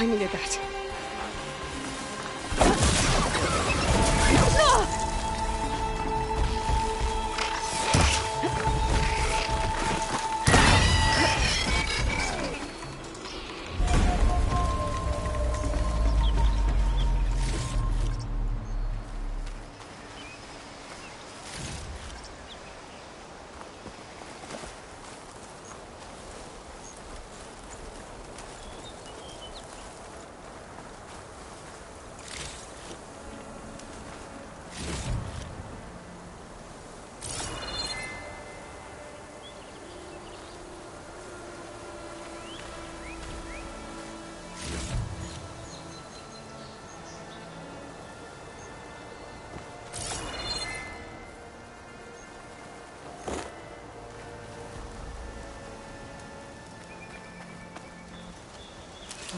I needed that.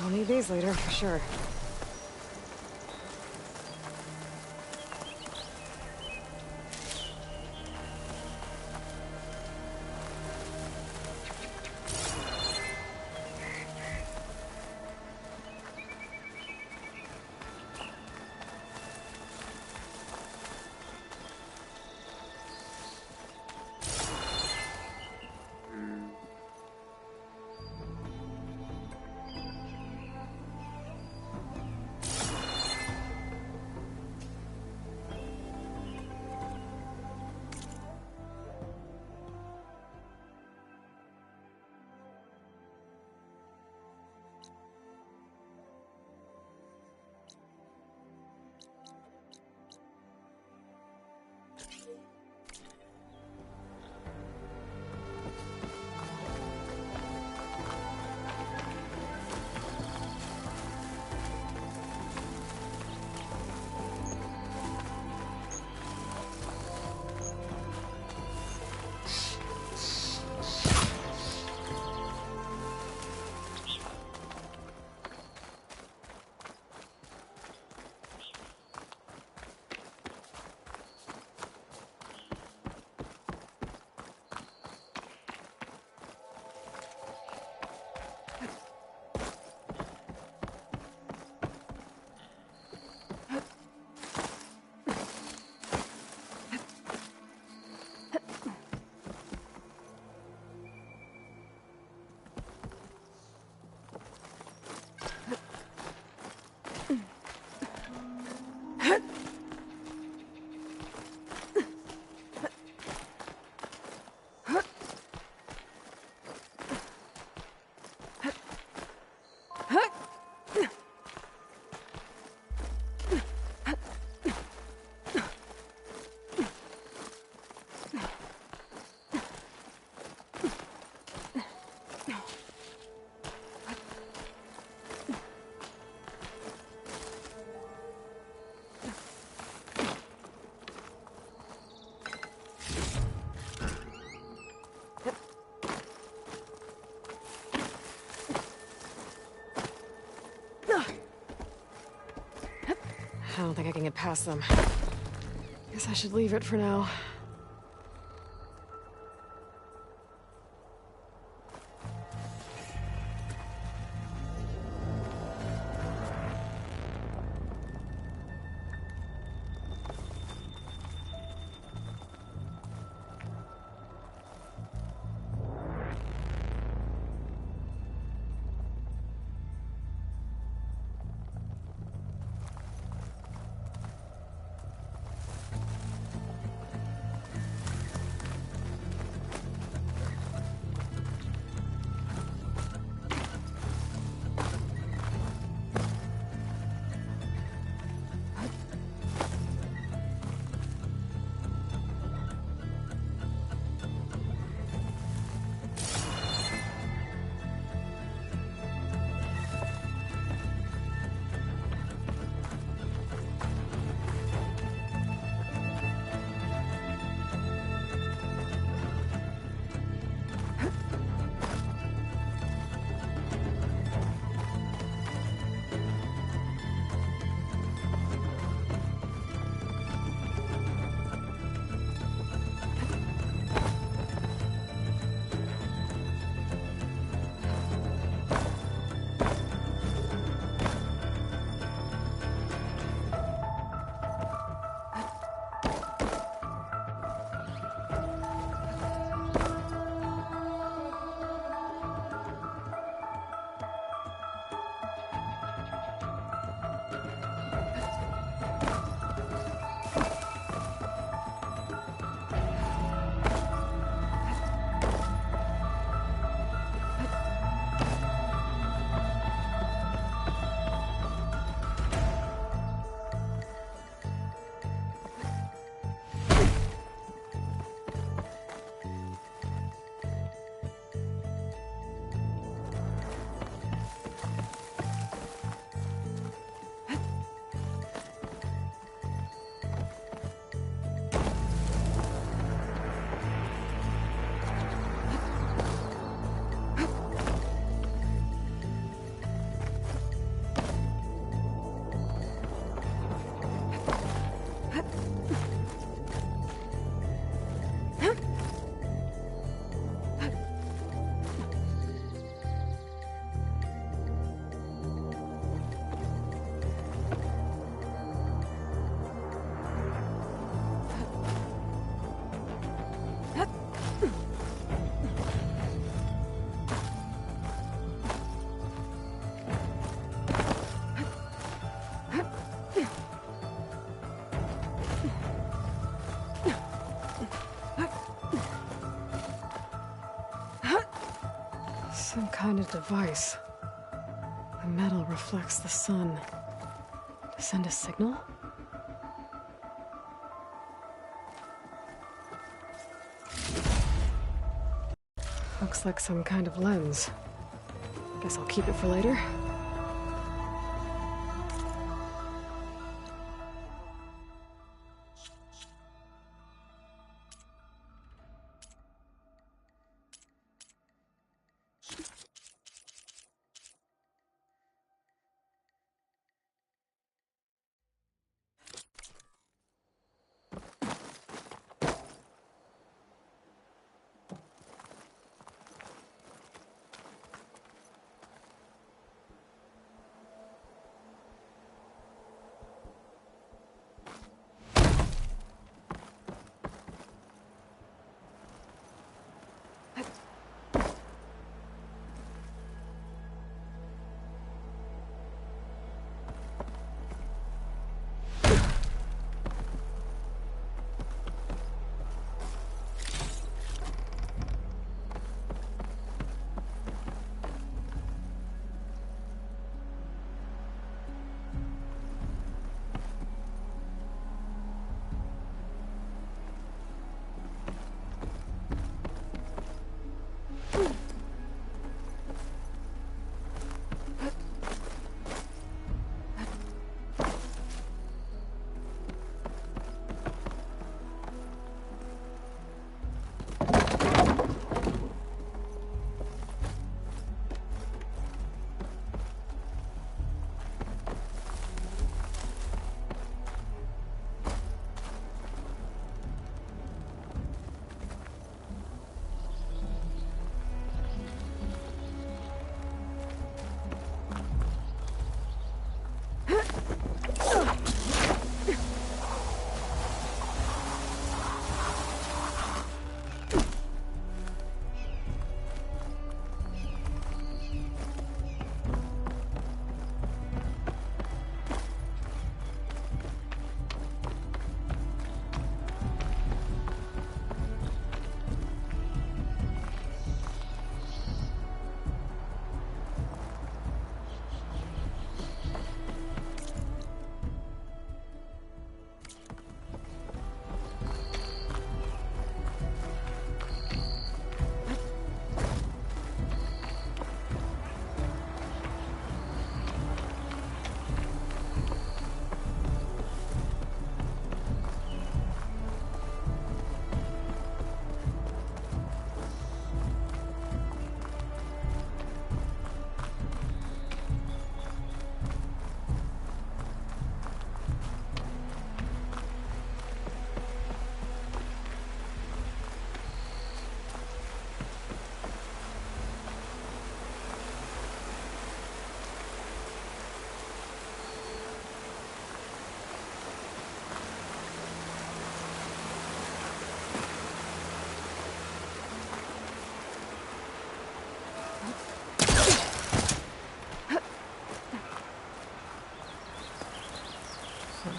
I'll need these later, for sure. I don't think I can get past them. Guess I should leave it for now. Some kind of device. The metal reflects the sun. To send a signal? Looks like some kind of lens. Guess I'll keep it for later.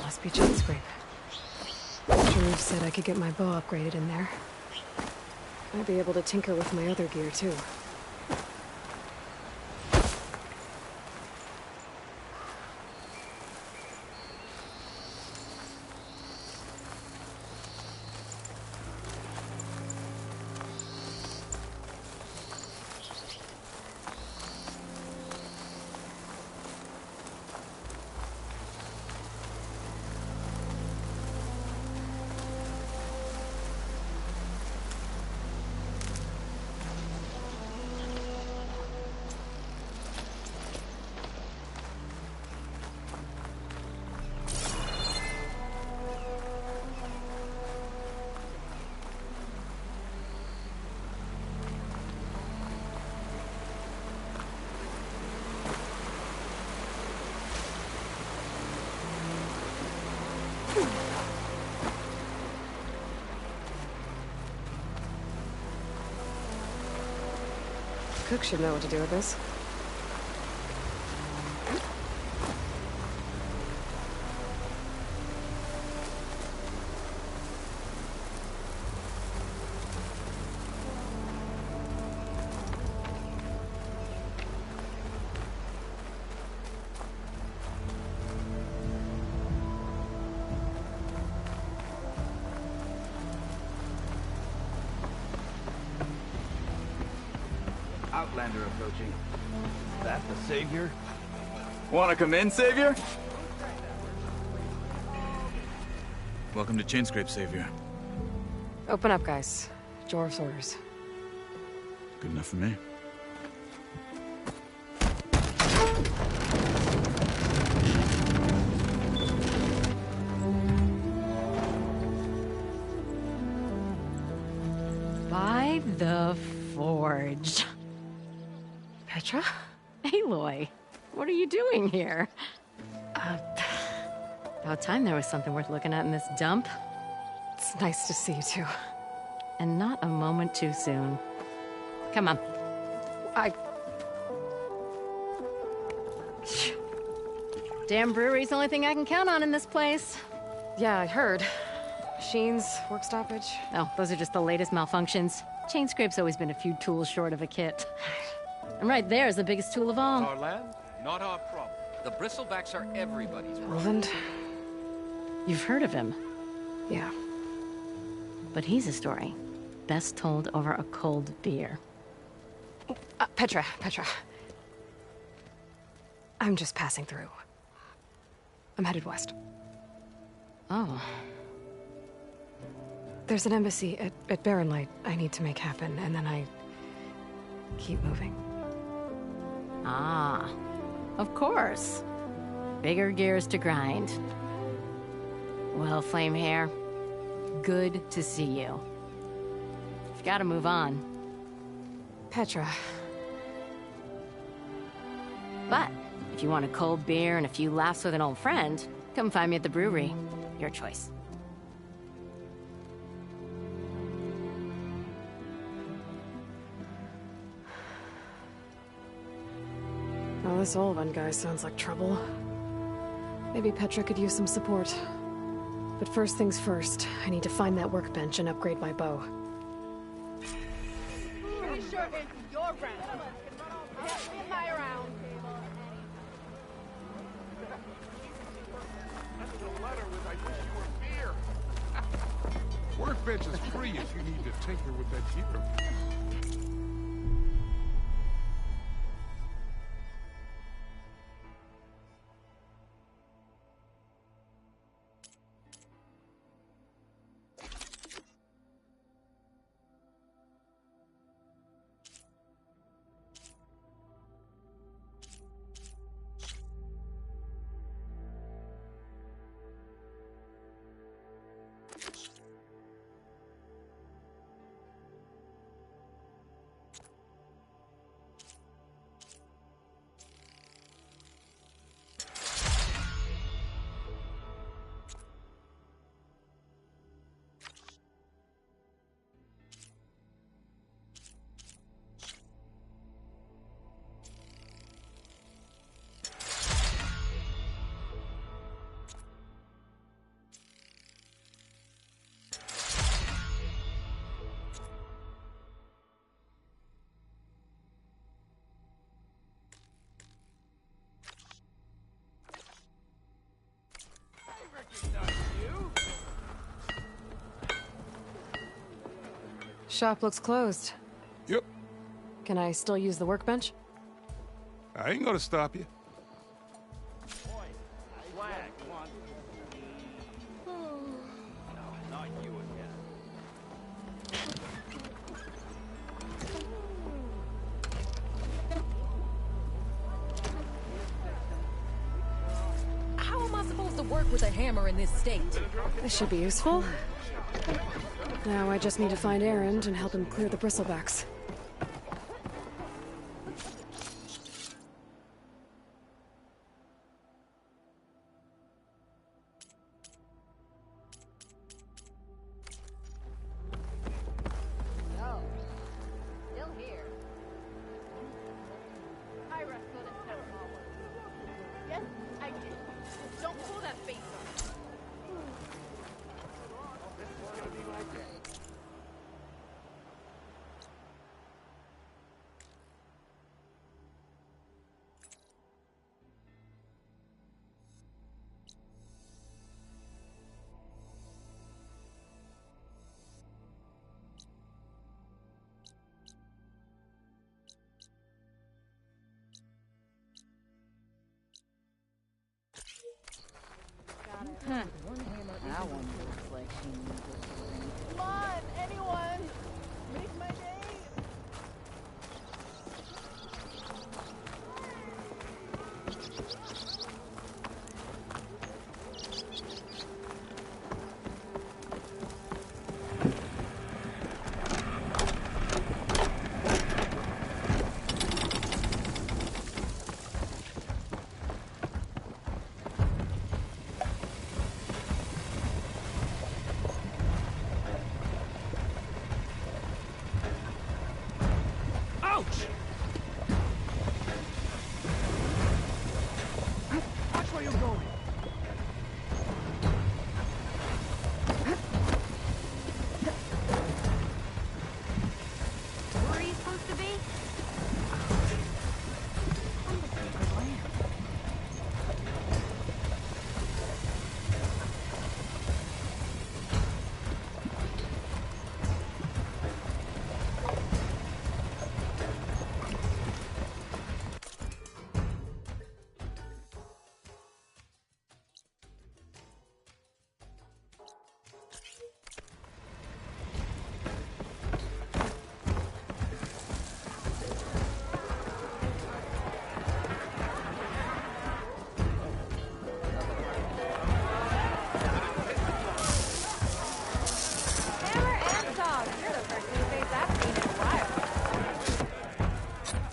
Must be jet scrape. Sharif said I could get my bow upgraded in there. Might be able to tinker with my other gear too. Cook should know what to do with this. Outlander approaching. That the savior? Wanna come in, Savior? Welcome to Chainscrape, Savior. Open up, guys. Jorv's orders. Good enough for me. By the Forge. Petra? Aloy, what are you doing here? About time there was something worth looking at in this dump. It's nice to see you too. And not a moment too soon. Come on. Damn brewery's the only thing I can count on in this place. Yeah, I heard. Machines, work stoppage. Oh, those are just the latest malfunctions. Chainscrape's always been a few tools short of a kit. And right there is the biggest tool of all. Our land, not our problem. The bristlebacks are everybody's problem. Roland? You've heard of him, Yeah. but he's a story best told over a cold beer. Petra. I'm just passing through. I'm headed west. Oh, There's an embassy at Barren Light I need to make happen, and then I keep moving. ah, of course. Bigger gears to grind. Well, Flamehair, good to see you. You've got to move on. Petra. But if you want a cold beer and a few laughs with an old friend, come find me at the brewery. Your choice. Well, this old one guy sounds like trouble. Maybe Petra could use some support. But first things first, I need to find that workbench and upgrade my bow. Pretty sure it's your round. It's my round. That's a letter with I wish you were here. Workbench is free if you need to tinker with that gear. Shop looks closed. Yep, Can I still use the workbench? I ain't gonna stop you. Flag, one. No, not you again. How am I supposed to work with a hammer in this state? This should be useful. Now I just need to find Erend and help him clear the bristlebacks. No. Still here. I wrestled in town hall. Yes, I did. Don't pull that face on.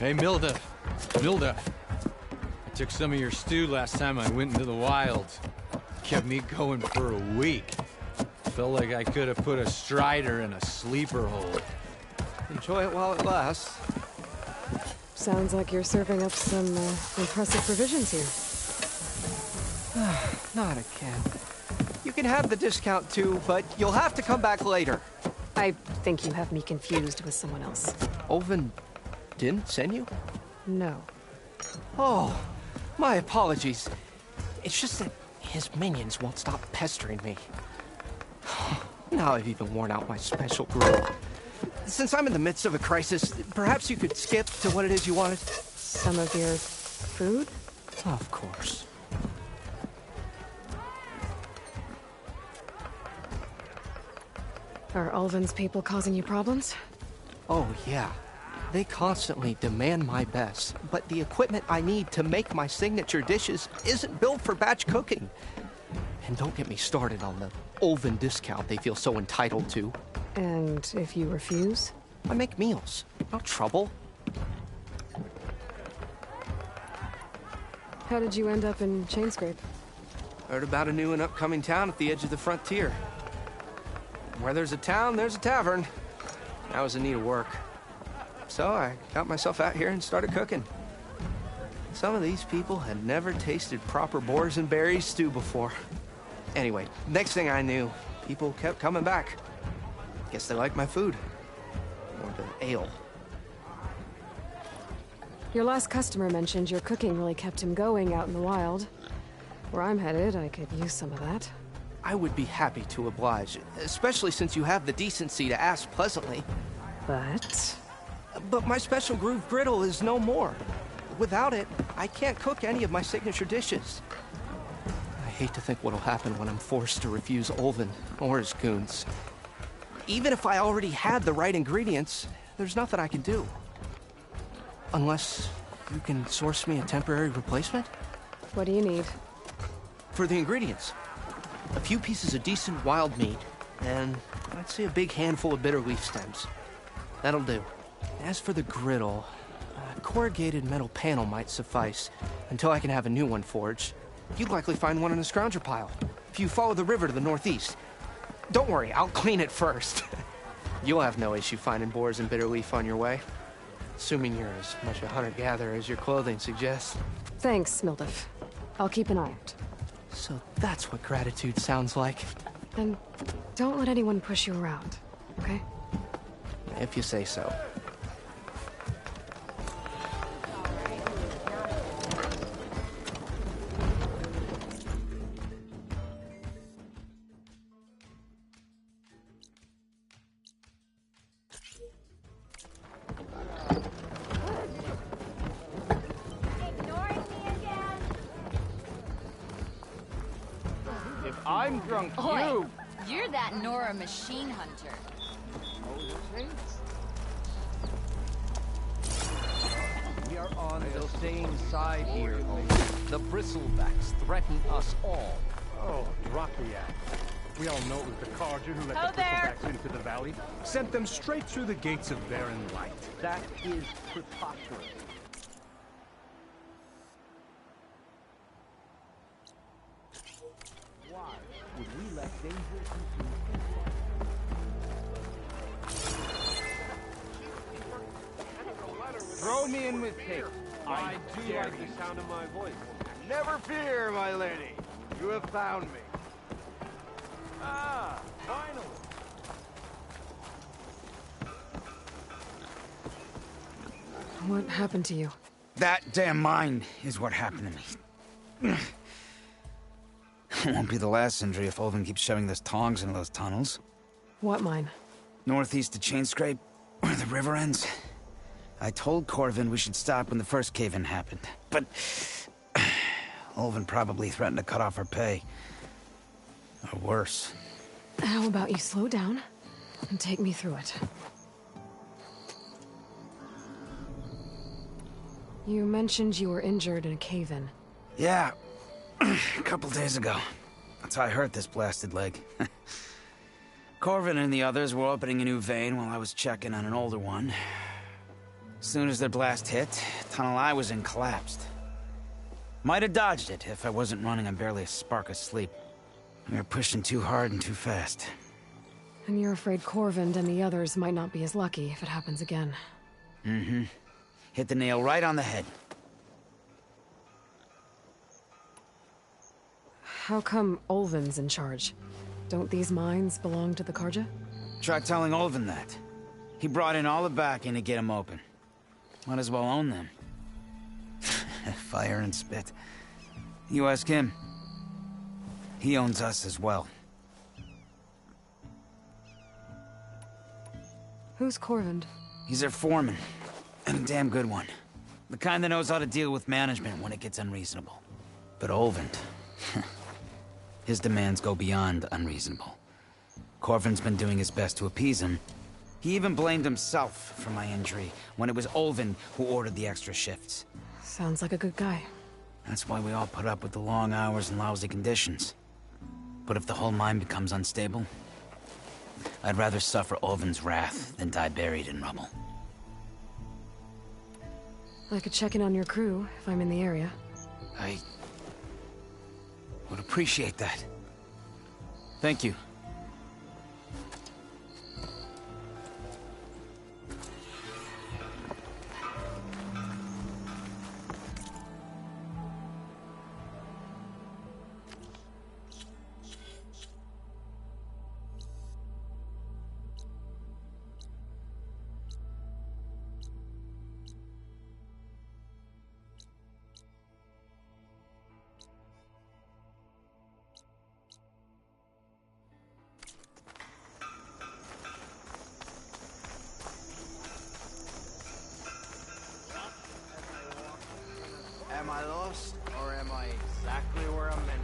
Hey, Milda. Milda. I took some of your stew last time I went into the wilds. Kept me going for a week. Felt like I could have put a strider in a sleeper hole. Enjoy it while it lasts. Sounds like you're serving up some impressive provisions here. Not again. You can have the discount too, but you'll have to come back later. I think you have me confused with someone else. Olvin didn't send you? No. Oh, my apologies. It's just that his minions won't stop pestering me. Now I've even worn out my special grill. Since I'm in the midst of a crisis, perhaps you could skip to what it is you wanted? Some of your food? Of course. Are Ulvin's people causing you problems? Oh, yeah. They constantly demand my best, but the equipment I need to make my signature dishes isn't built for batch cooking. And don't get me started on the Ulvin discount they feel so entitled to. And if you refuse? I make meals, not trouble. How did you end up in Chainscrape? Heard about a new and upcoming town at the edge of the frontier. Where there's a town, there's a tavern. I was in need of work. So I got myself out here and started cooking. Some of these people had never tasted proper boars and berries stew before. Anyway, next thing I knew, people kept coming back. Guess they liked my food. Or the ale. Your last customer mentioned your cooking really kept him going out in the wild. Where I'm headed, I could use some of that. I would be happy to oblige, especially since you have the decency to ask pleasantly. But my special groove griddle is no more. Without it, I can't cook any of my signature dishes. I hate to think what'll happen when I'm forced to refuse Ulvin or his goons. Even if I already had the right ingredients, there's nothing I can do. Unless you can source me a temporary replacement? What do you need? For the ingredients, a few pieces of decent wild meat, and I'd say a big handful of bitter leaf stems. That'll do. As for the griddle, a corrugated metal panel might suffice until I can have a new one forged. You'd likely find one in a scrounger pile if you follow the river to the northeast. Don't worry, I'll clean it first. You'll have no issue finding boars and bitter leaf on your way. Assuming you're as much a hunter-gatherer as your clothing suggests. Thanks, Mildif. I'll keep an eye out. So that's what gratitude sounds like. And don't let anyone push you around, okay? If you say so. I'm drunk, Oi, you're that Nora machine hunter. We are on the same side here, The bristlebacks threaten us all. Oh, drop the act. We all know it was the Carja who let the Bristlebacks into the valley. Sent them straight through the gates of Barren Light. That is preposterous. Why would we let dangerous throw me in with tape? I do like the sound of my voice. Never fear, my lady. You have found me. Ah, finally. What happened to you? That damn mine is what happened to me. It won't be the last injury if Ulvin keeps shoving those tongs into those tunnels. What mine? Northeast of Chainscrape, where the river ends. I told Corvin we should stop when the first cave-in happened, but Ulvin probably threatened to cut off our pay. Or worse. How about you slow down and take me through it? You mentioned you were injured in a cave-in. Yeah, a couple days ago. That's how I hurt this blasted leg. Corvin and the others were opening a new vein while I was checking on an older one. Soon as their blast hit, tunnel I was in collapsed. Might have dodged it if I wasn't running on barely a spark of sleep. We were pushing too hard and too fast. And you're afraid Corvind and the others might not be as lucky if it happens again. Mm-hmm. Hit the nail right on the head. How come Olvin's in charge? Don't these mines belong to the Karja? Try telling Olvin that. He brought in all the backing to get them open. Might as well own them. Fire and spit. You ask him. He owns us as well. Who's Corvind? He's their foreman. And a damn good one. The kind that knows how to deal with management when it gets unreasonable. But Olvind... his demands go beyond unreasonable. Corvin's been doing his best to appease him. He even blamed himself for my injury when it was Olvin who ordered the extra shifts. Sounds like a good guy. That's why we all put up with the long hours and lousy conditions. But if the whole mine becomes unstable, I'd rather suffer Olvin's wrath than die buried in rubble. I could check in on your crew if I'm in the area. I would appreciate that. Thank you. Am I lost, or am I exactly where I'm meant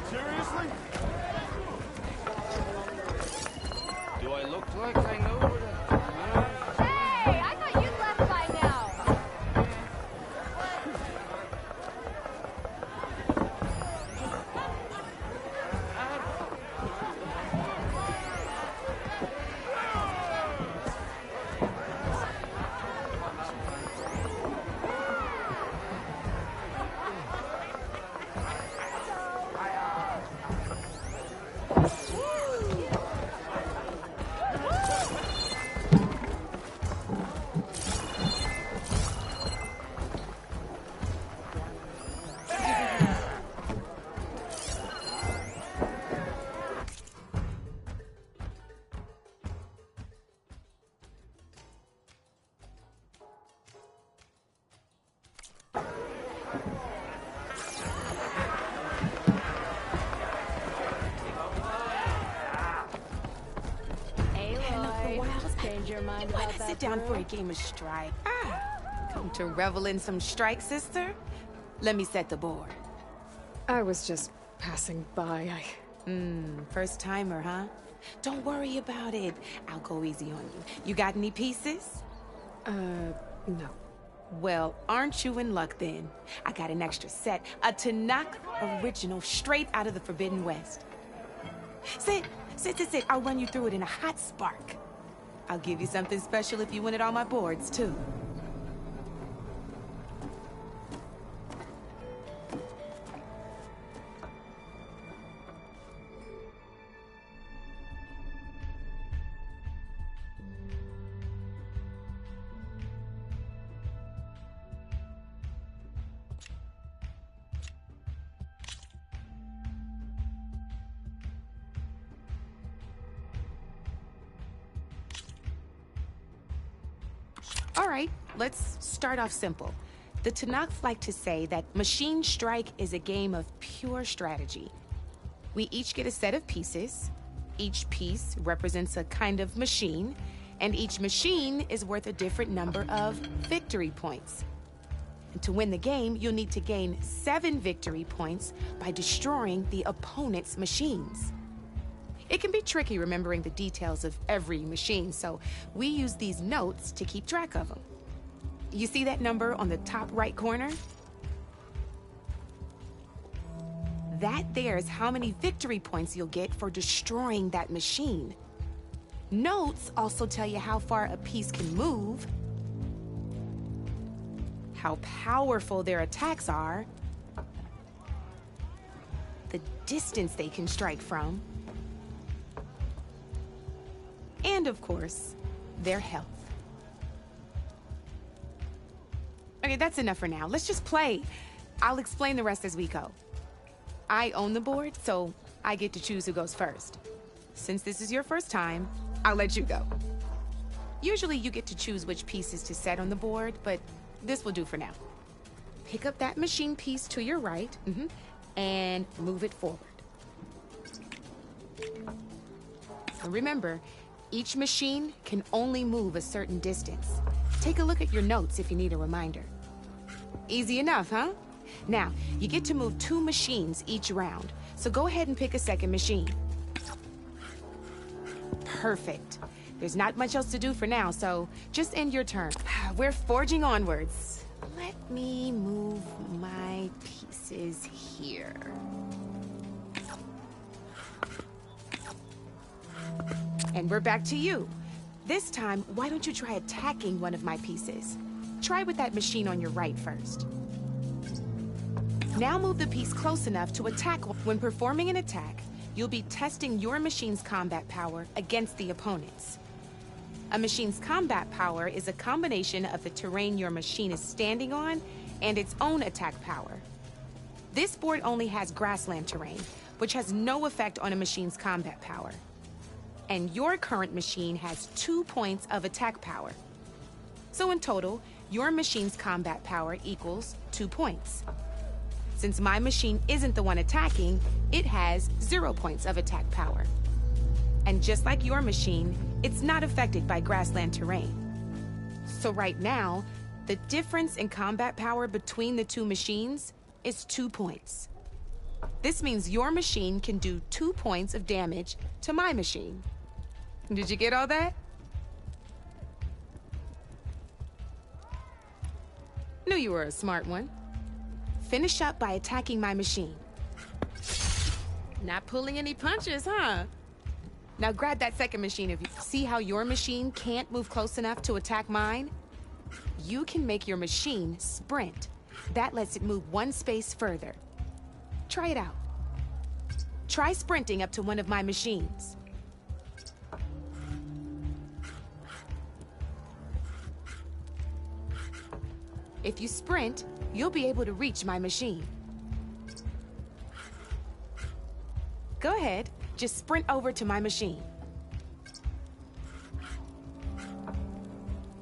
Seriously? Do I look like I know where to... Hey, I thought you'd left by now. Your mind about that sit down for a game of strike. Come to revel in some strike, sister? Let me set the board. I was just passing by. First timer, huh? Don't worry about it. I'll go easy on you. You got any pieces? No. Well, aren't you in luck then? I got an extra set, a Tanakh original straight out of the Forbidden West. Sit. I'll run you through it in a hot spark. I'll give you something special if you win at all my boards, too. right, let's start off simple. The Tanakhs like to say that Machine Strike is a game of pure strategy. We each get a set of pieces. Each piece represents a kind of machine, and each machine is worth a different number of victory points. And to win the game, you'll need to gain 7 victory points by destroying the opponent's machines. It can be tricky remembering the details of every machine, so we use these notes to keep track of them. You see that number on the top right corner? That there is how many victory points you'll get for destroying that machine. Notes also tell you how far a piece can move, how powerful their attacks are, the distance they can strike from, and of course, their health. Okay, that's enough for now. Let's just play. I'll explain the rest as we go. I own the board, so I get to choose who goes first. Since this is your first time, I'll let you go. Usually you get to choose which pieces to set on the board, but this will do for now. Pick up that machine piece to your right, and move it forward. And remember, each machine can only move a certain distance. Take a look at your notes if you need a reminder. Easy enough, huh? Now, you get to move 2 machines each round, so go ahead and pick a second machine. Perfect. There's not much else to do for now, so just end your turn. We're forging onwards. Let me move my pieces here. And we're back to you. This time, why don't you try attacking one of my pieces? Try with that machine on your right first. Now move the piece close enough to attack. When performing an attack, you'll be testing your machine's combat power against the opponent's. A machine's combat power is a combination of the terrain your machine is standing on and its own attack power. This board only has grassland terrain, which has no effect on a machine's combat power. And your current machine has 2 points of attack power. So in total, your machine's combat power equals 2 points. Since my machine isn't the one attacking, it has 0 points of attack power. And just like your machine, it's not affected by grassland terrain. So right now, the difference in combat power between the 2 machines is 2 points. This means your machine can do 2 points of damage to my machine. Did you get all that? Knew you were a smart one. Finish up by attacking my machine. Not pulling any punches, huh? Now grab that second machine of you. See how your machine can't move close enough to attack mine? You can make your machine sprint. That lets it move 1 space further. Try it out. Try sprinting up to one of my machines. If you sprint, you'll be able to reach my machine. Go ahead, just sprint over to my machine.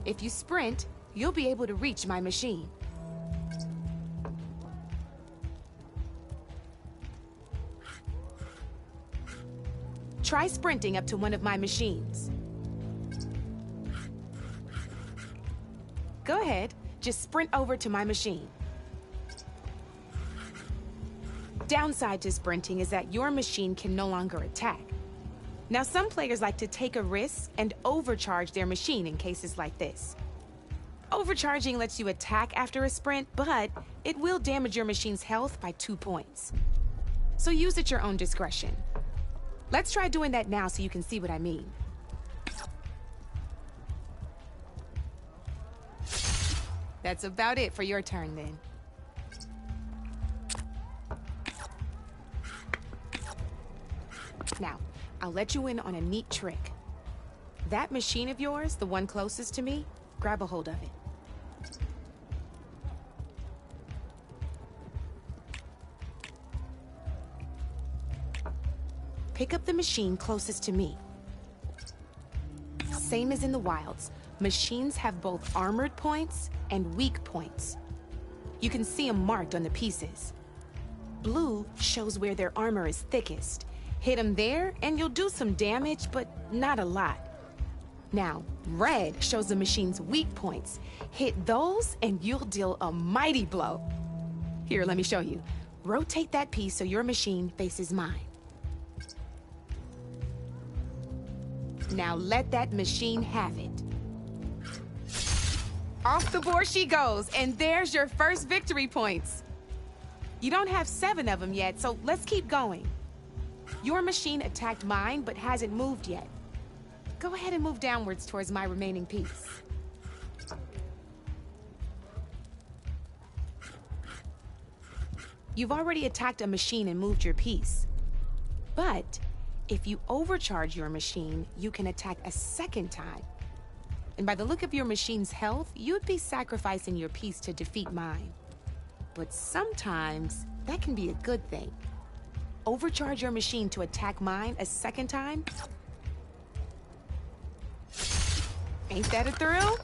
If you sprint, you'll be able to reach my machine. Try sprinting up to one of my machines. Go ahead, just sprint over to my machine. Downside to sprinting is that your machine can no longer attack. Now, some players like to take a risk and overcharge their machine in cases like this. Overcharging lets you attack after a sprint, but it will damage your machine's health by 2 points. So use at your own discretion. Let's try doing that now so you can see what I mean. That's about it for your turn, then. Now, I'll let you in on a neat trick. That machine of yours, the one closest to me, grab a hold of it. Pick up the machine closest to me. Same as in the wilds. Machines have both armored points and weak points. You can see them marked on the pieces. Blue shows where their armor is thickest. Hit them there, and you'll do some damage, but not a lot. Now, red shows the machine's weak points. Hit those, and you'll deal a mighty blow. Here, let me show you. Rotate that piece so your machine faces mine. Now let that machine have it. Off the board she goes, and there's your first victory points. You don't have 7 of them yet, so let's keep going. Your machine attacked mine, but hasn't moved yet. Go ahead and move downwards towards my remaining piece. You've already attacked a machine and moved your piece. But if you overcharge your machine, you can attack a second time. And by the look of your machine's health, you'd be sacrificing your piece to defeat mine. But sometimes, that can be a good thing. Overcharge your machine to attack mine a second time. Ain't that a thrill?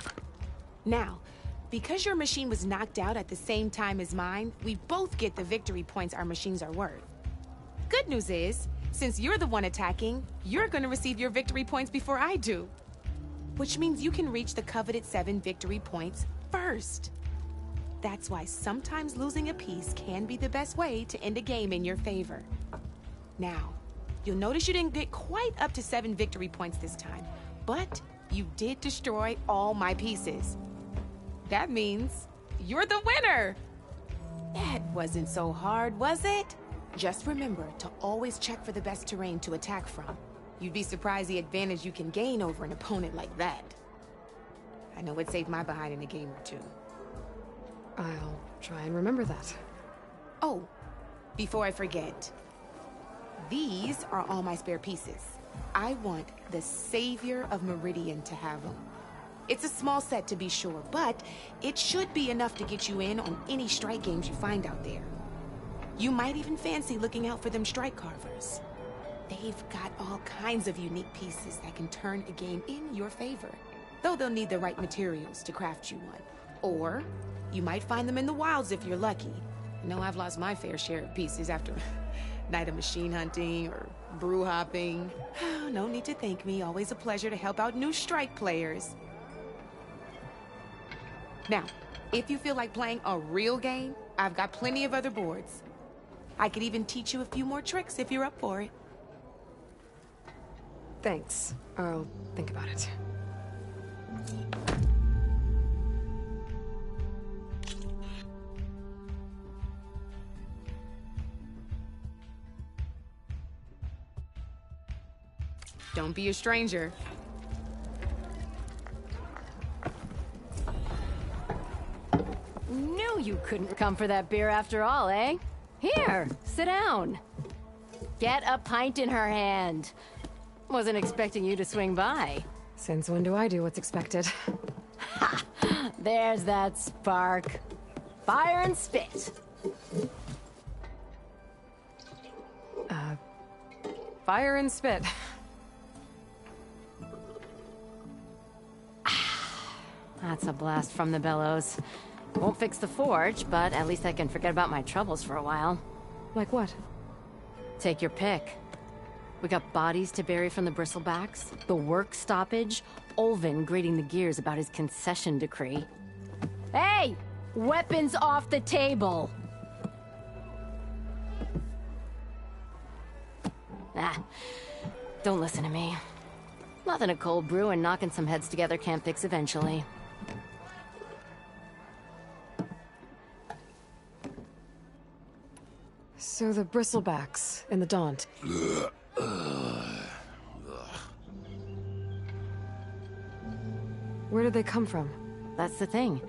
Now, because your machine was knocked out at the same time as mine, we both get the victory points our machines are worth. Good news is, since you're the one attacking, you're gonna receive your victory points before I do. Which means you can reach the coveted 7 victory points first. That's why sometimes losing a piece can be the best way to end a game in your favor. Now, you'll notice you didn't get quite up to 7 victory points this time, but you did destroy all my pieces. That means you're the winner! That wasn't so hard, was it? Just remember to always check for the best terrain to attack from. You'd be surprised the advantage you can gain over an opponent like that. I know it saved my behind in a game or 2. I'll try and remember that. Oh, before I forget, these are all my spare pieces. I want the Savior of Meridian to have them. It's a small set to be sure, but it should be enough to get you in on any strike games you find out there. You might even fancy looking out for them strike carvers. They've got all kinds of unique pieces that can turn a game in your favor, though they'll need the right materials to craft you one. Or you might find them in the wilds if you're lucky. I know I've lost my fair share of pieces after a night of machine hunting or brew hopping. No need to thank me. Always a pleasure to help out new strike players. Now, if you feel like playing a real game, I've got plenty of other boards. I could even teach you a few more tricks if you're up for it. Thanks. I'll think about it. Don't be a stranger. Knew you couldn't come for that beer after all, eh? Here, sit down. Get a pint in her hand. Wasn't expecting you to swing by. Since when do I do what's expected? Ha! There's that spark. Fire and spit. Fire and spit. That's a blast from the bellows. Won't fix the forge, but at least I can forget about my troubles for a while. Like what? Take your pick. We got bodies to bury from the bristlebacks, the work stoppage, Olvin grating the gears about his concession decree. Hey! Weapons off the table! Don't listen to me. Nothing a cold brew and knocking some heads together can't fix eventually. So the bristlebacks in the Daunt. Where did they come from? That's the thing.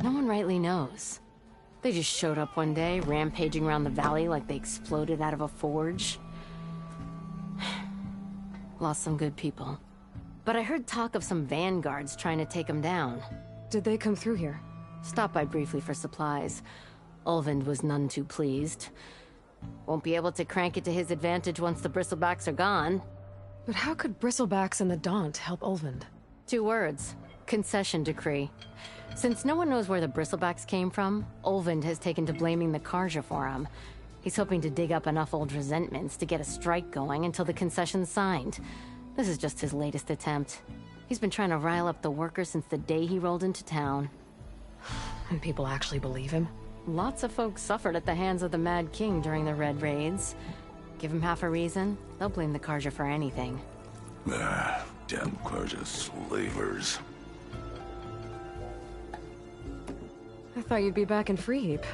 No one rightly knows. They just showed up one day, rampaging around the valley like they exploded out of a forge. Lost some good people. But I heard talk of some vanguards trying to take them down. Did they come through here? Stopped by briefly for supplies. Ulvund was none too pleased. Won't be able to crank it to his advantage once the bristlebacks are gone. But how could bristlebacks and the Daunt help Ulvund? 2 words. Concession decree. Since no one knows where the bristlebacks came from, Olvind has taken to blaming the Karja for them. He's hoping to dig up enough old resentments to get a strike going until the concession's signed. This is just his latest attempt. He's been trying to rile up the workers since the day he rolled into town. And people actually believe him? Lots of folks suffered at the hands of the Mad King during the Red Raids. Give him half a reason, they'll blame the Karja for anything. Damn Karja slavers. I thought you'd be back in Freeheap.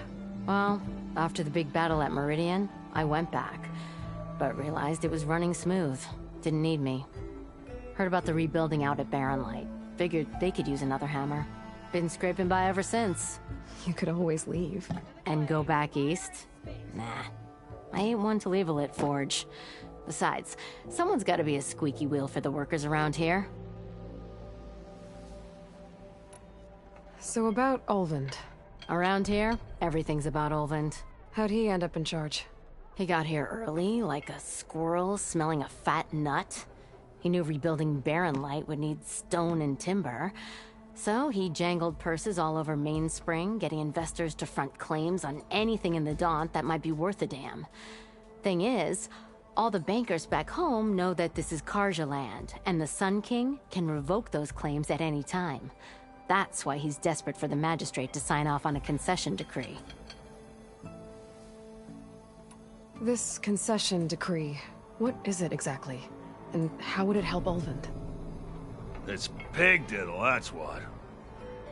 Well, after the big battle at Meridian, I went back. But realized it was running smooth. Didn't need me. Heard about the rebuilding out at Barren Light. Figured they could use another hammer. Been scraping by ever since. You could always leave. And go back east? Nah. I ain't one to leave a lit forge. Besides, someone's gotta be a squeaky wheel for the workers around here. So about Olvind. Around here, everything's about Olvind. How'd he end up in charge? He got here early, like a squirrel smelling a fat nut. He knew rebuilding Barren Light would need stone and timber. So he jangled purses all over Mainspring, getting investors to front claims on anything in the Daunt that might be worth a damn. Thing is, all the bankers back home know that this is Karja land, and the Sun King can revoke those claims at any time. That's why he's desperate for the magistrate to sign off on a concession decree. This concession decree, what is it exactly? And how would it help Olvind? It's pig diddle, that's what.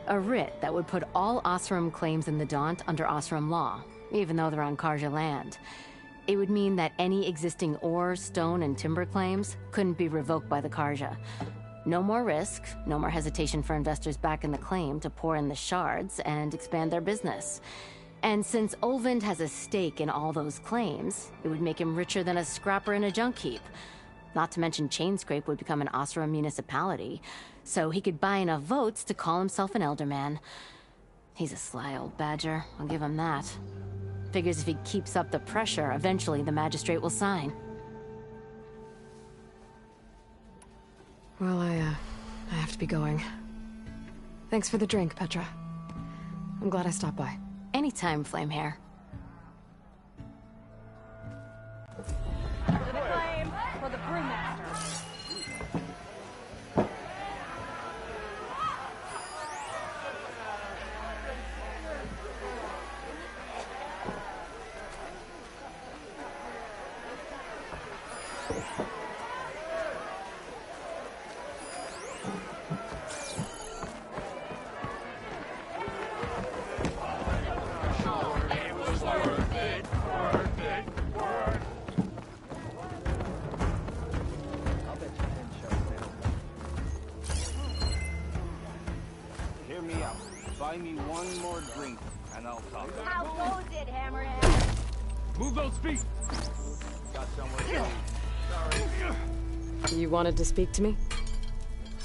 A writ that would put all Osram claims in the Daunt under Osram law, even though they're on Karja land. It would mean that any existing ore, stone, and timber claims couldn't be revoked by the Karja. No more risk, no more hesitation for investors back in the claim to pour in the shards and expand their business. And since Olvind has a stake in all those claims, it would make him richer than a scrapper in a junk heap. Not to mention Chainscrape would become an Osram municipality, so he could buy enough votes to call himself an elderman. He's a sly old badger, I'll give him that. Figures if he keeps up the pressure, eventually the magistrate will sign. Well, I have to be going. Thanks for the drink, Petra. I'm glad I stopped by. Anytime, Flamehair. The flame for the brewmaster. Hear me out. Buy me one more drink, and I'll talk. How goes it, Hammerhead? Move those feet! Got somewhere to be. You wanted to speak to me?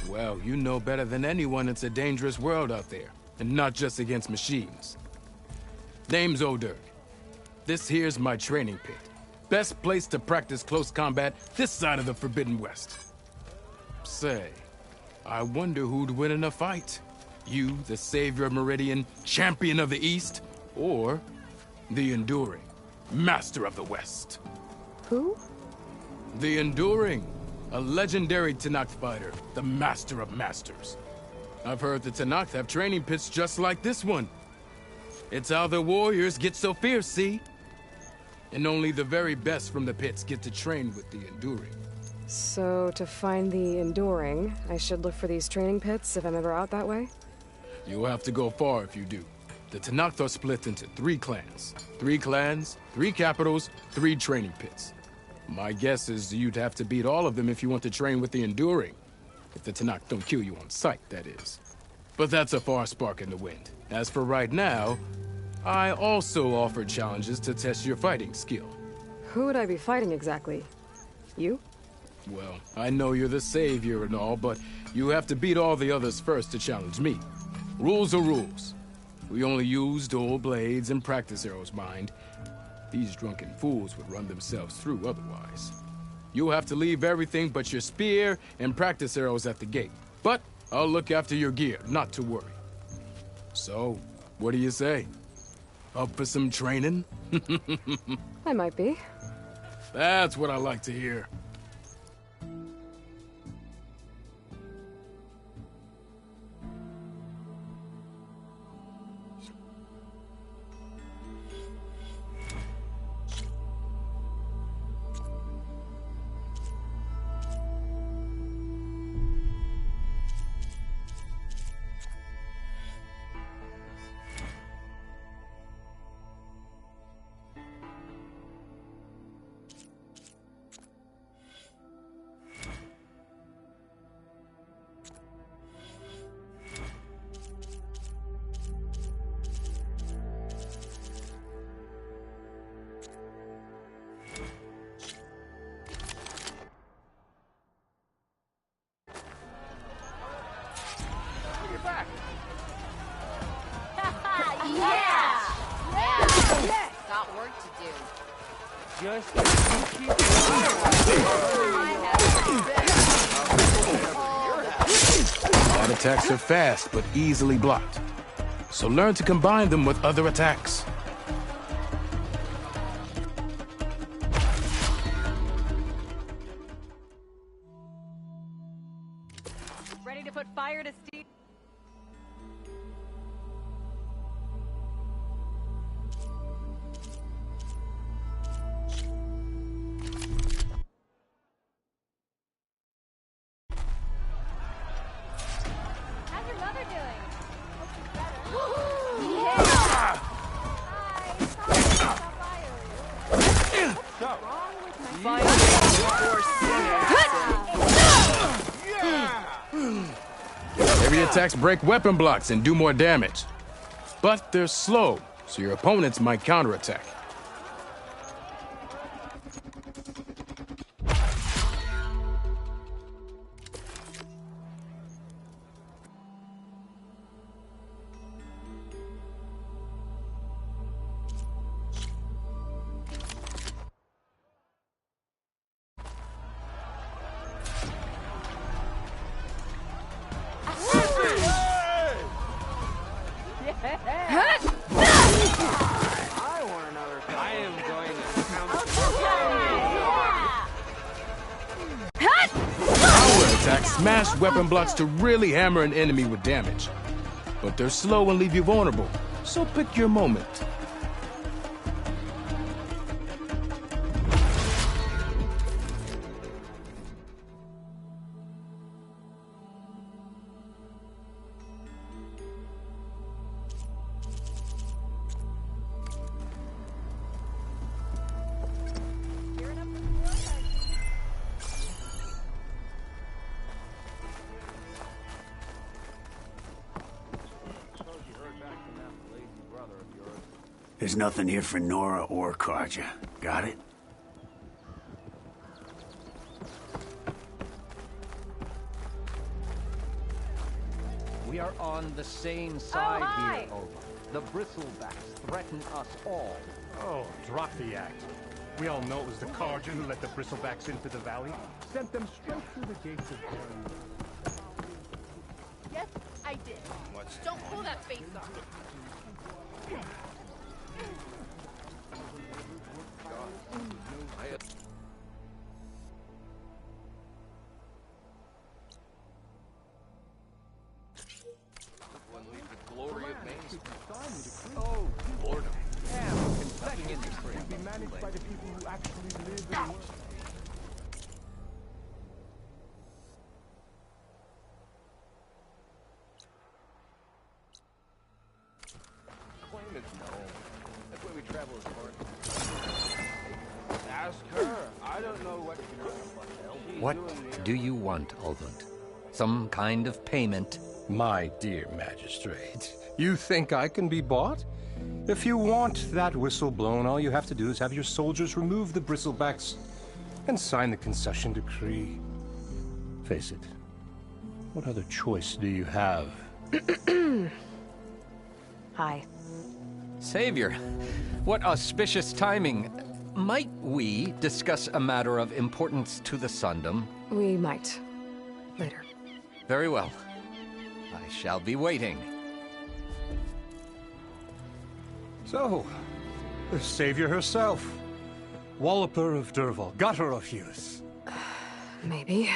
Well, you know better than anyone it's a dangerous world out there, and not just against machines. Name's O'Dirk. This here's my training pit. Best place to practice close combat this side of the Forbidden West. Say, I wonder who'd win in a fight. You, the savior of Meridian, champion of the East, or the Enduring, master of the West. Who? The Enduring, a legendary Tenakth fighter, the master of masters. I've heard the Tenakth have training pits just like this one. It's how the warriors get so fierce, see? And only the very best from the pits get to train with the Enduring. So, to find the Enduring, I should look for these training pits if I'm ever out that way? You'll have to go far if you do. The Tenakth are split into 3 clans. 3 clans, 3 capitals, 3 training pits. My guess is you'd have to beat all of them if you want to train with the Enduring. If the Tenakth don't kill you on sight, that is. But that's a far spark in the wind. As for right now, I also offer challenges to test your fighting skill. Who would I be fighting exactly? You? Well, I know you're the savior and all, but you have to beat all the others first to challenge me. Rules are rules. We only use dual blades and practice arrows, mind. These drunken fools would run themselves through otherwise. You'll have to leave everything but your spear and practice arrows at the gate. But I'll look after your gear, not to worry. So, what do you say? Up for some training? I might be. That's what I like to hear. Got work to do. Just That attacks are fast, but easily blocked. So learn to combine them with other attacks. Ready to put fire to steel? How's your mother doing? Hope she's better. Yeah! Hi, sorry about fire. What's wrong with my Heavy attacks break weapon blocks and do more damage. But they're slow, so your opponents might counterattack. I want another. I am going to count. Power attacks smash weapon blocks to really hammer an enemy with damage. But they're slow and leave you vulnerable, so pick your moment. There's nothing here for Nora or Karja. Got it? We are on the same side here, Ova. The bristlebacks threaten us all. Oh, drop the act. We all know it was the Karja who let the bristlebacks into the valley. Sent them straight through the gates of Glen. Yes, I did. Don't pull that face off. One leaves the glory of Maine. Oh, Lord. Nothing in this It'll be managed by the people who actually live and work. Claimants know. That's why we travel as far. Ask her. I don't know what. What do you want, Ulvund? Some kind of payment? My dear magistrate, you think I can be bought? If you want that whistle blown, all you have to do is have your soldiers remove the bristlebacks and sign the concession decree. Face it, what other choice do you have? Hi. Savior, what auspicious timing. Might we discuss a matter of importance to the Sundom? We might. Later. Very well. I shall be waiting. So, the savior herself. Walloper of Derval, gutter of youth. Maybe.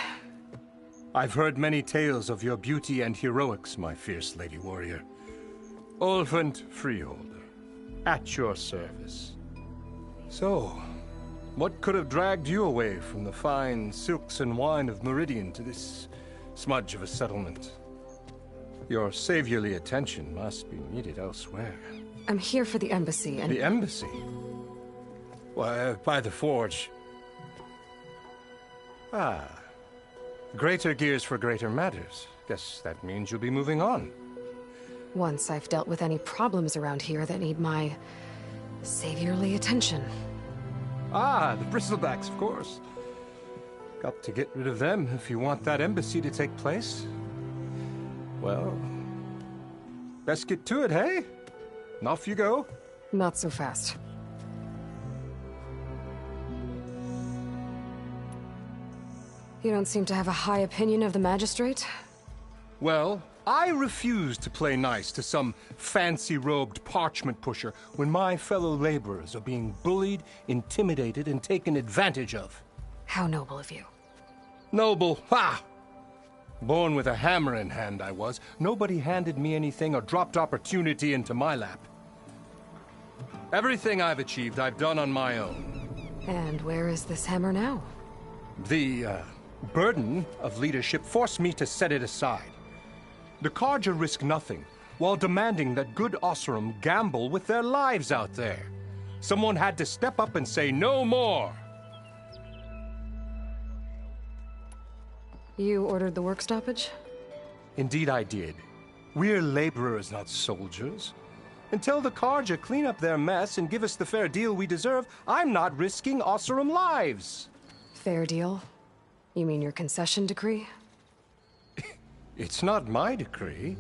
I've heard many tales of your beauty and heroics, my fierce lady warrior. Ulvent Freeholder, at your service. So, what could have dragged you away from the fine silks and wine of Meridian to this smudge of a settlement? Your saviorly attention must be needed elsewhere. I'm here for the embassy and... The embassy? Why, by the forge. Ah. Greater gears for greater matters. Guess that means you'll be moving on. Once I've dealt with any problems around here that need my... saviorly attention. Ah, the bristlebacks, of course. Got to get rid of them if you want that embassy to take place. Well, best get to it, hey? And off you go. Not so fast. You don't seem to have a high opinion of the magistrate? Well, I refuse to play nice to some fancy-robed parchment pusher when my fellow laborers are being bullied, intimidated, and taken advantage of. How noble of you. Noble? Ha! Born with a hammer in hand, I was. Nobody handed me anything or dropped opportunity into my lap. Everything I've achieved, I've done on my own. And where is this hammer now? The, burden of leadership forced me to set it aside. The Carja risk nothing, while demanding that good Osseram gamble with their lives out there. Someone had to step up and say no more. You ordered the work stoppage? Indeed I did. We're laborers, not soldiers. Until the Carja clean up their mess and give us the fair deal we deserve, I'm not risking Osseram lives. Fair deal? You mean your concession decree? It's not my decree.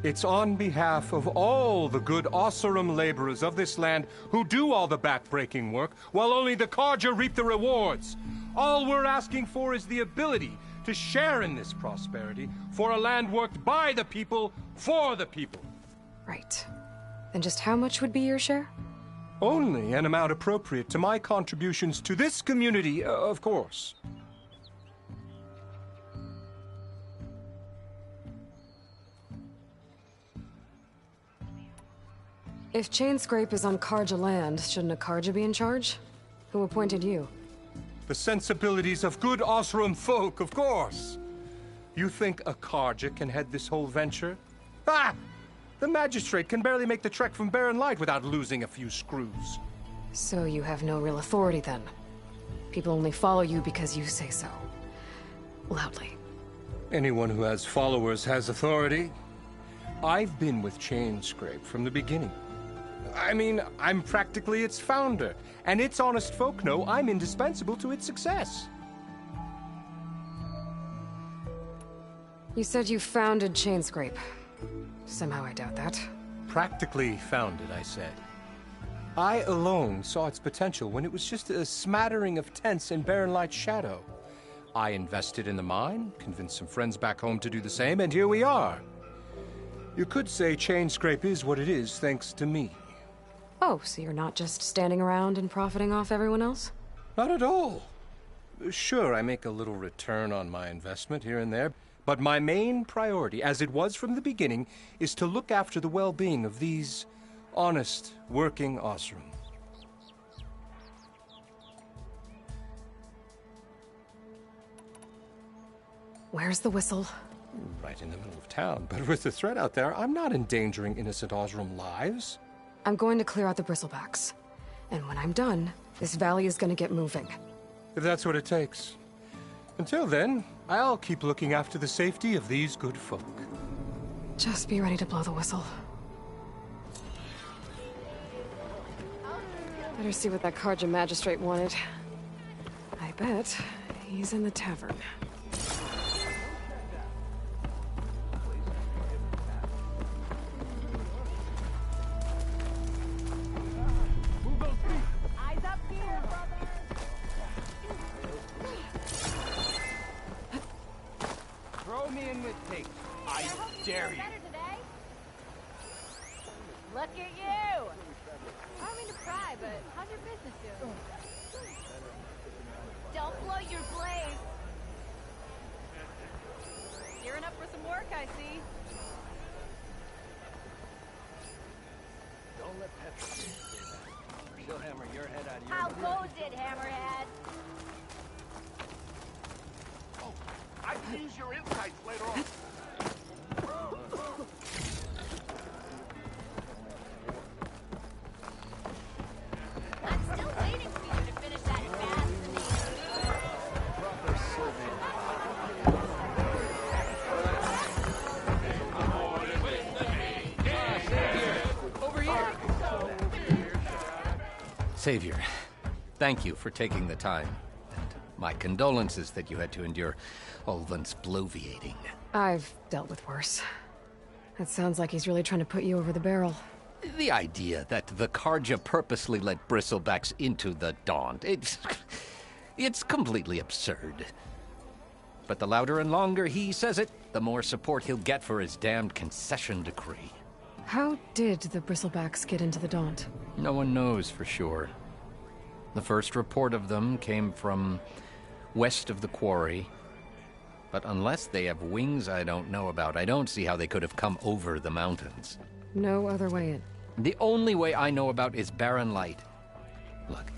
It's on behalf of all the good Osseram laborers of this land who do all the back-breaking work, while only the Carja reap the rewards. All we're asking for is the ability to share in this prosperity for a land worked by the people, for the people. Right. Then just how much would be your share? Only an amount appropriate to my contributions to this community, of course. If Chainscrape is on Carja land, shouldn't a Carja be in charge? Who appointed you? The sensibilities of good Osseram folk, of course. You think a Carja can head this whole venture? Ah! The magistrate can barely make the trek from Barren Light without losing a few screws. So you have no real authority then? People only follow you because you say so. Loudly. Anyone who has followers has authority. I've been with Chainscrape from the beginning. I mean, I'm practically its founder, and its honest folk know I'm indispensable to its success. You said you founded Chainscrape. Somehow I doubt that. Practically founded, I said. I alone saw its potential when it was just a smattering of tents in Barren Light's shadow. I invested in the mine, convinced some friends back home to do the same, and here we are. You could say Chainscrape is what it is thanks to me. Oh, so you're not just standing around and profiting off everyone else? Not at all. Sure, I make a little return on my investment here and there, but my main priority, as it was from the beginning, is to look after the well-being of these honest, working Osseram. Where's the whistle? Right in the middle of town, but with the threat out there, I'm not endangering innocent Osseram lives. I'm going to clear out the bristlebacks. And when I'm done, this valley is gonna get moving. If that's what it takes. Until then, I'll keep looking after the safety of these good folk. Just be ready to blow the whistle. Better see what that Carja magistrate wanted. I bet he's in the tavern. Throw me in with Tate. dare you? Better today? Look at you! I don't mean to pry, but how's your business doing? Don't blow your blaze! Gearing up for some work, I see. Don't let Petra say that, or she'll hammer your head out of your How goes it, Hammerhead? Oh, I can use your insights later on. I'm still waiting for you to finish that proper survey. Over here! Savior, thank you for taking the time. And my condolences that you had to endure Ulvin's bloviating. I've dealt with worse. It sounds like he's really trying to put you over the barrel. The idea that the Karja purposely let bristlebacks into the Daunt, it's completely absurd. But the louder and longer he says it, the more support he'll get for his damned concession decree. How did the bristlebacks get into the Daunt? No one knows for sure. The first report of them came from west of the quarry. But unless they have wings I don't know about, I don't see how they could have come over the mountains. No other way in. The only way I know about is barren light. Look,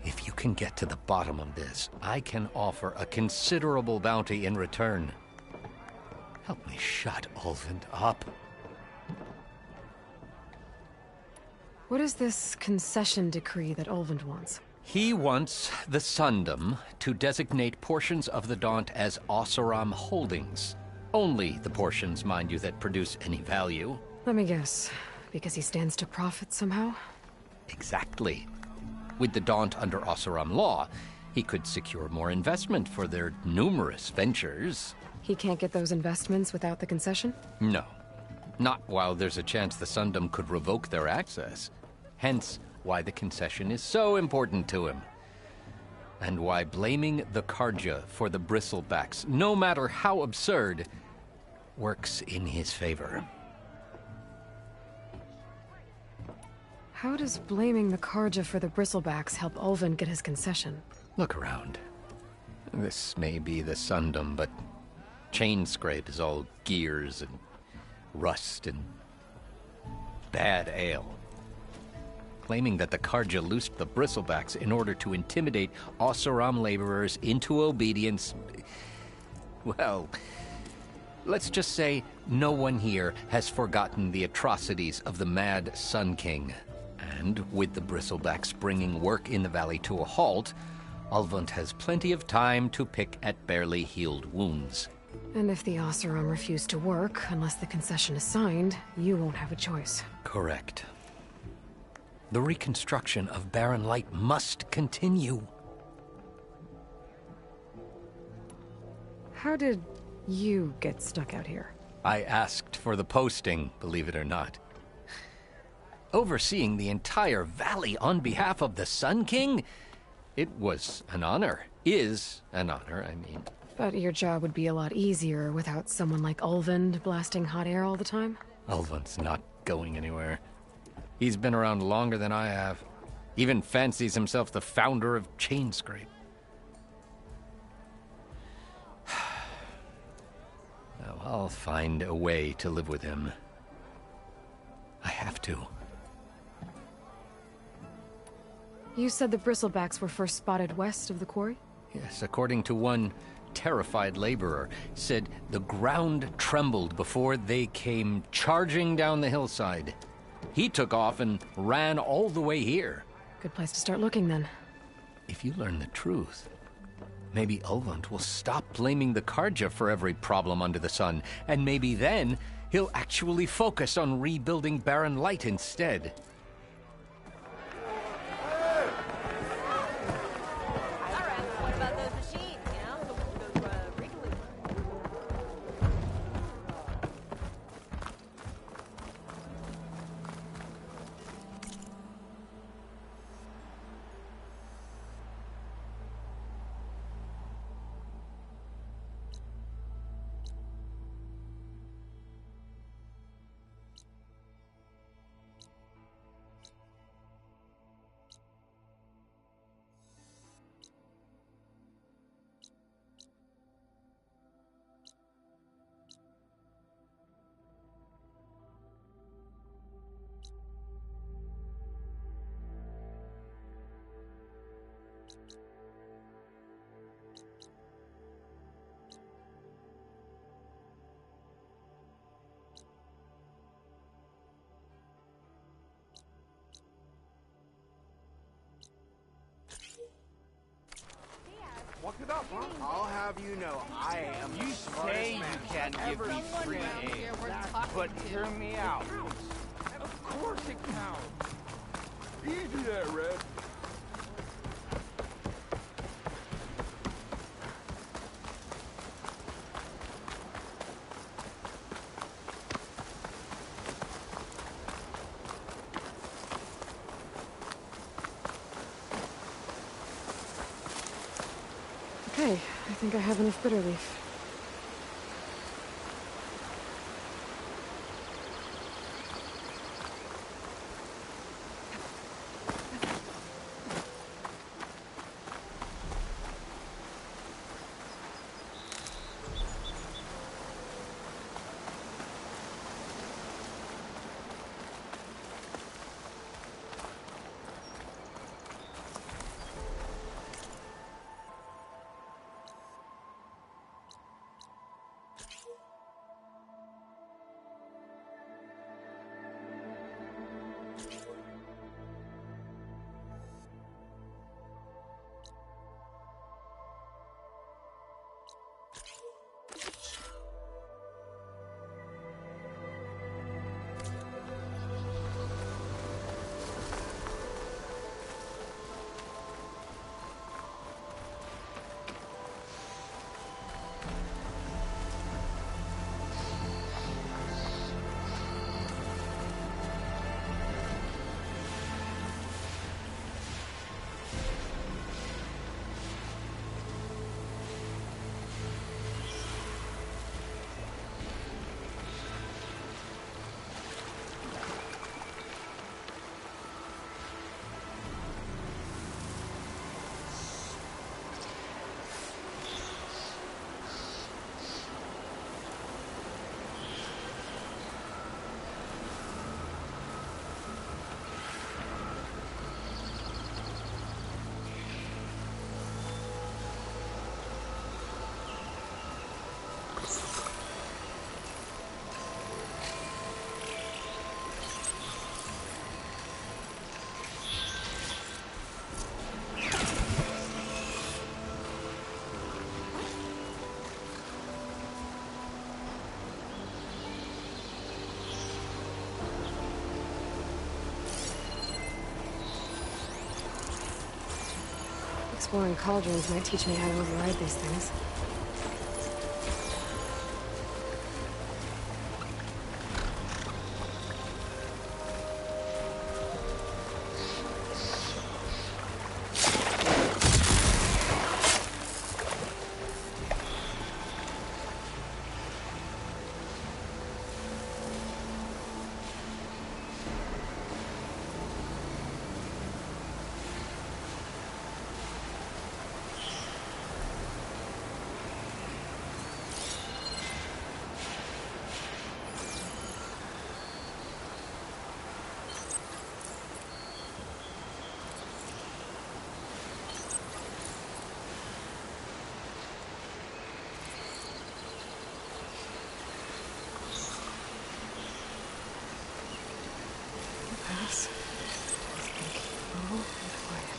if you can get to the bottom of this, I can offer a considerable bounty in return. Help me shut Ulvin up. What is this concession decree that Ulvin wants? He wants the Sundom to designate portions of the Daunt as Oseram holdings. Only the portions, mind you, that produce any value. Let me guess. Because he stands to profit somehow? Exactly. With the Daunt under Oseram law, he could secure more investment for their numerous ventures. He can't get those investments without the concession? No. Not while there's a chance the Sundom could revoke their access. Hence, why the concession is so important to him. And why blaming the Karja for the bristlebacks, no matter how absurd, works in his favor. How does blaming the Karja for the bristlebacks help Ulvin get his concession? Look around. This may be the Sundom, but Chainscrape is all gears and rust and bad ale. Claiming that the Karja loosed the bristlebacks in order to intimidate Oseram laborers into obedience. Well, let's just say no one here has forgotten the atrocities of the Mad Sun King. And with the bristlebacks bringing work in the valley to a halt, Ulvund has plenty of time to pick at barely healed wounds. And if the Oseram refuse to work, unless the concession is signed, you won't have a choice. Correct. The reconstruction of Barren Light must continue. How did you get stuck out here? I asked for the posting, believe it or not. Overseeing the entire valley on behalf of the Sun King? It was an honor. Is an honor, I mean. But your job would be a lot easier without someone like Ulvund blasting hot air all the time? Ulvund's not going anywhere. He's been around longer than I have. Even fancies himself the founder of Chainscrape. Well, I'll find a way to live with him. I have to. You said the bristlebacks were first spotted west of the quarry? Yes, according to one terrified laborer, said the ground trembled before they came charging down the hillside. He took off and ran all the way here. Good place to start looking, then. If you learn the truth, maybe Ulvund will stop blaming the Karja for every problem under the sun, and maybe then he'll actually focus on rebuilding Barren Light instead. have you know I am You say you can't give me free aid, but hear me out. Of course it counts. Easy there, Red. Okay, I think I have enough bitter leaf. Exploring cauldrons might teach me how to override these things. Pass. Oh, and quiet.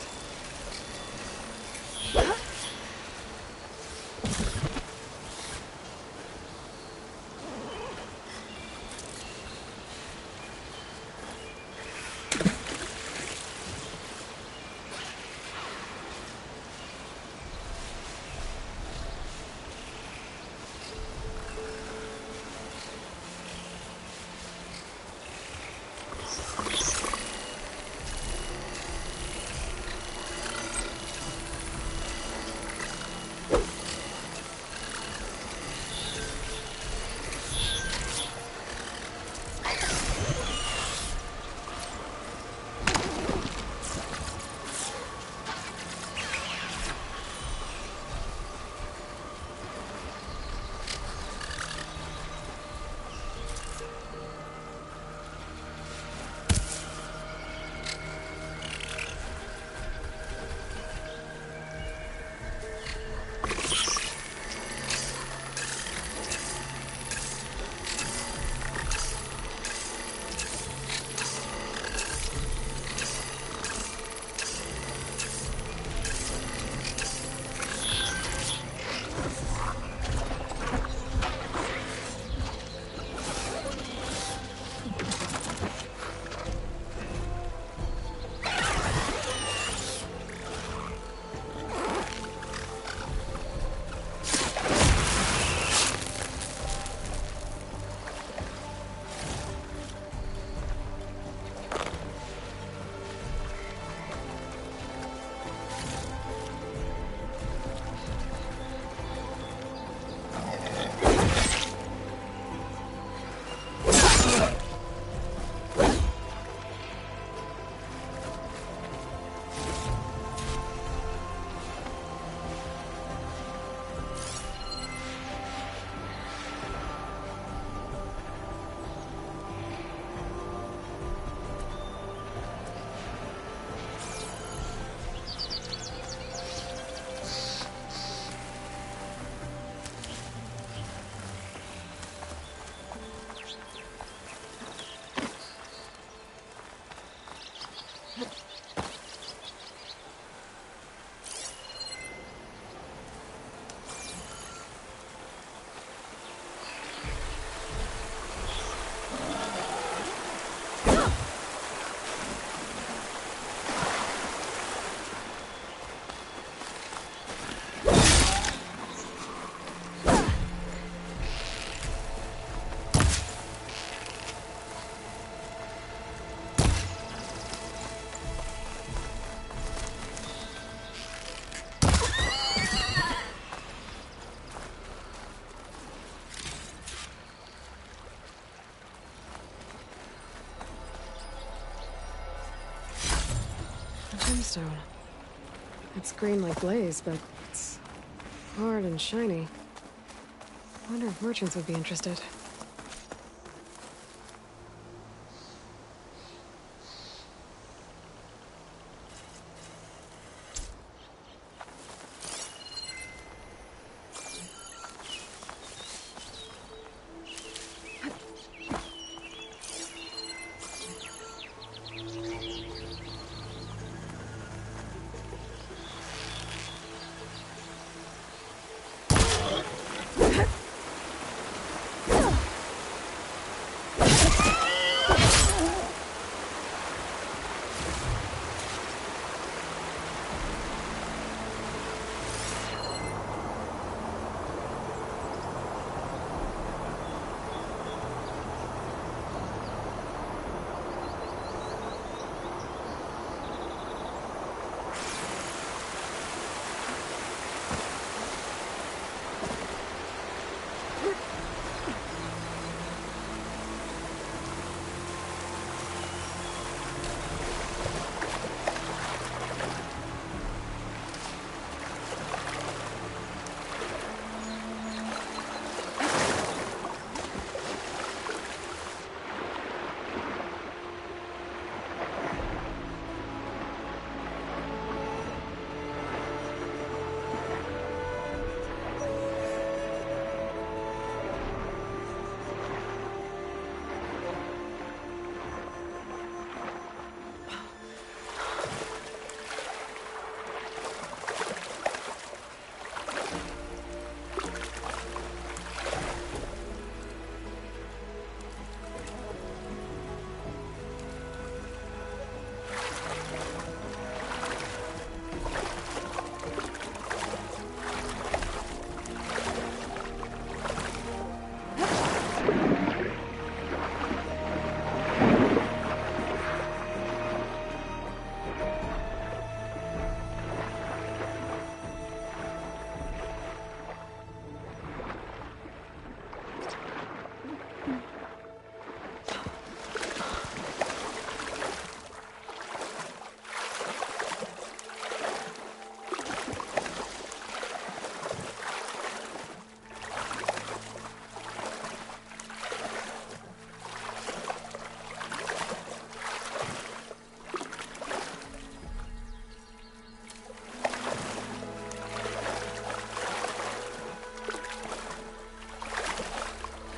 gemstone. It's green like glaze, but it's hard and shiny. I wonder if merchants would be interested.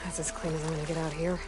That's as clean as I'm gonna get out here.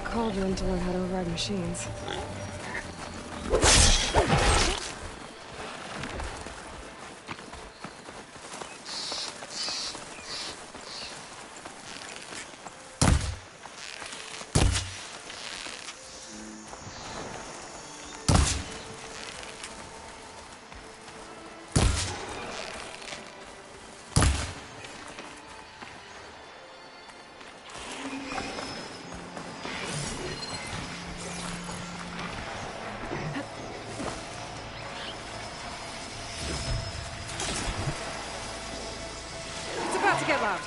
cauldron to learn how to override machines. Get loud.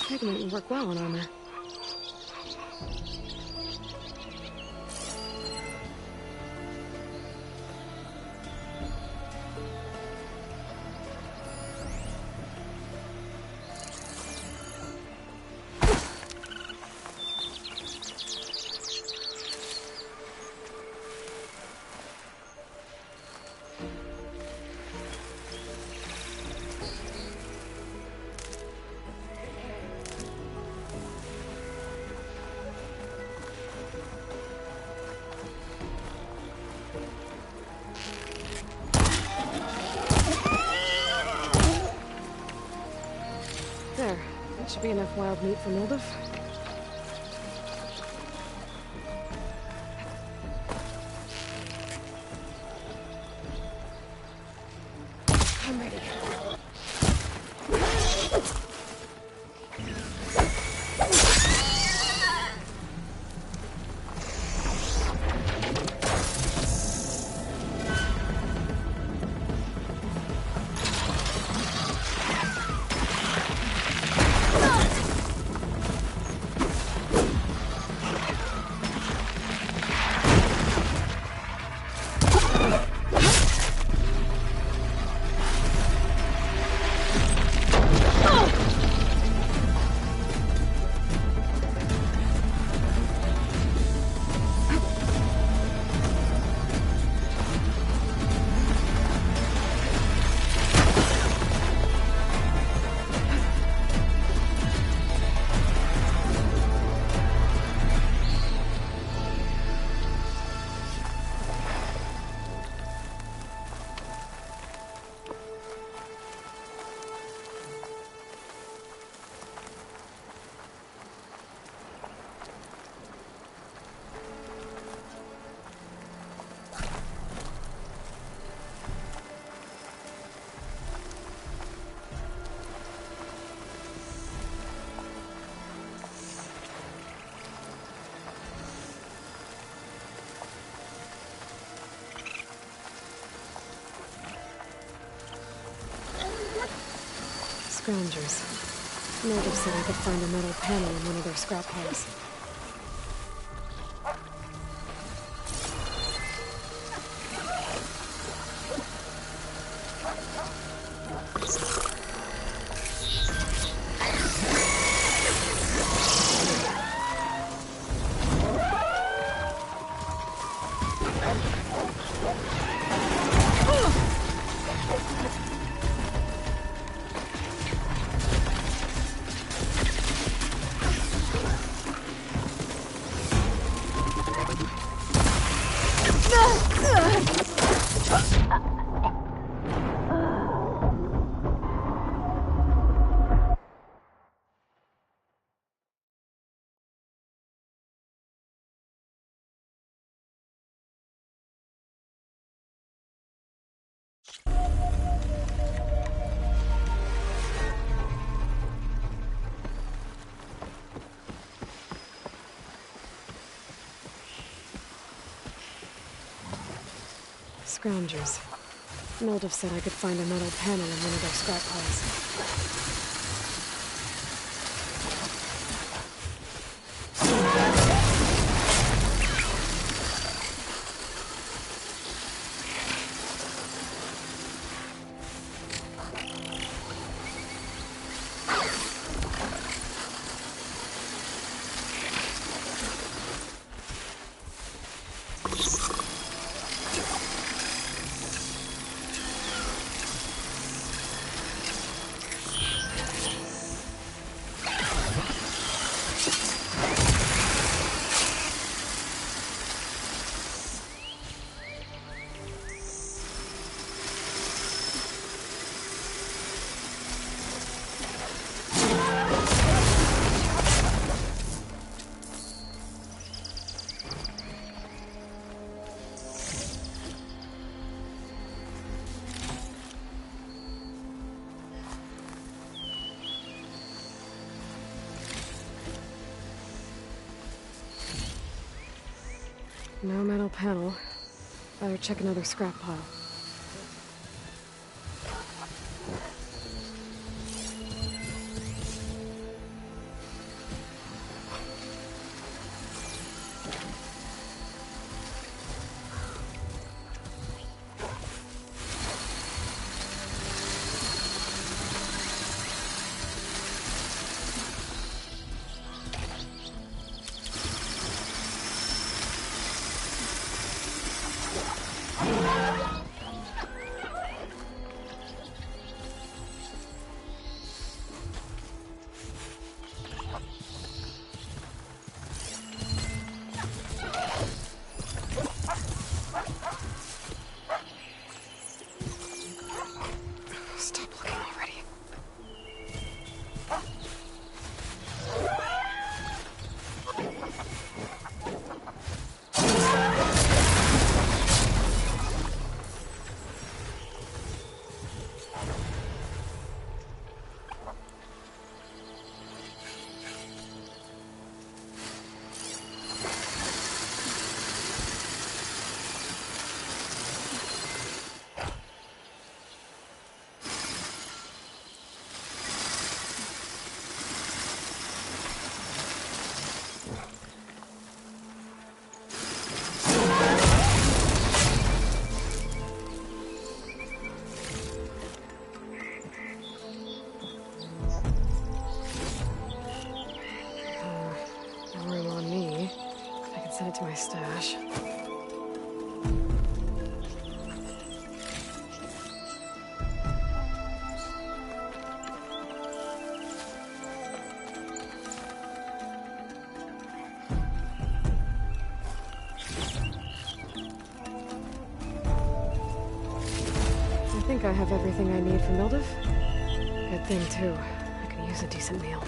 Pigment would work well on armor. There. That should be enough wild meat for Moldov. I'm ready. Scroungers. Natives said I could find a metal panel in one of their scrap piles. Scroungers. Natives said I could find a metal panel in one of their scrap piles. No metal panel. Better check another scrap pile. To my stash. I think I have everything I need for Mildiv. Good thing, too. I could use a decent meal.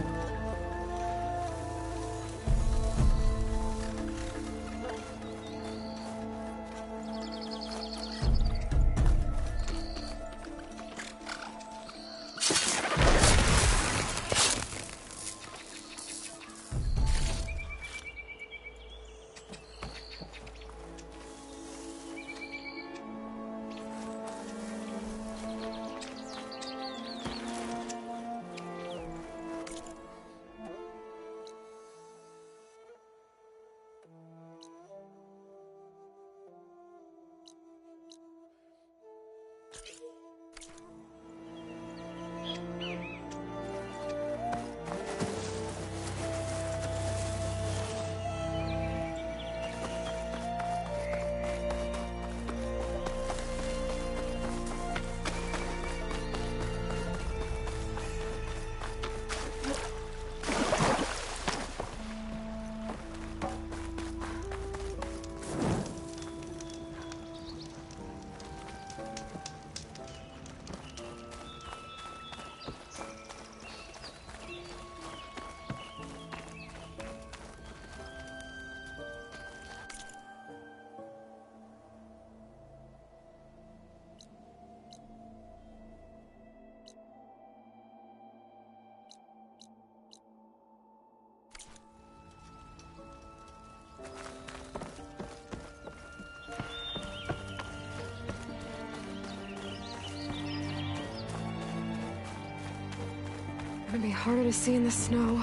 gonna be harder to see in the snow.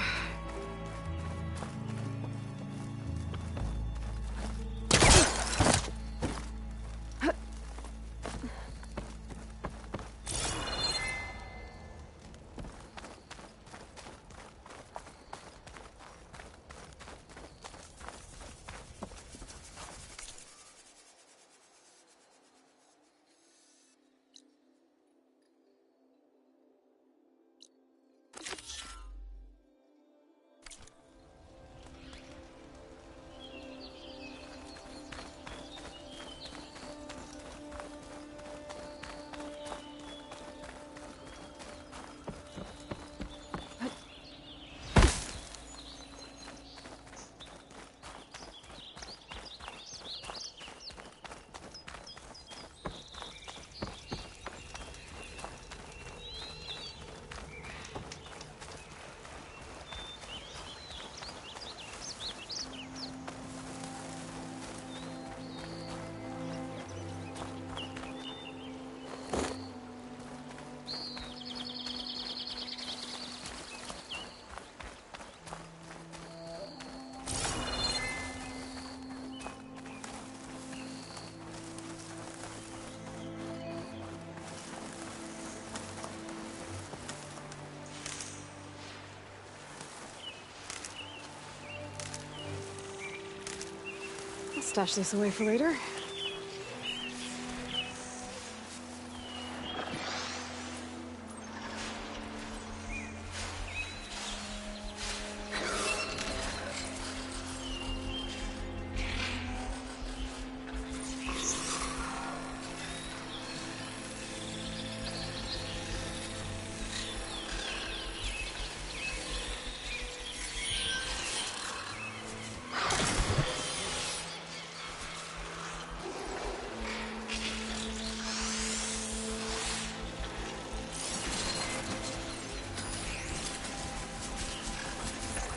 Stash this away for later.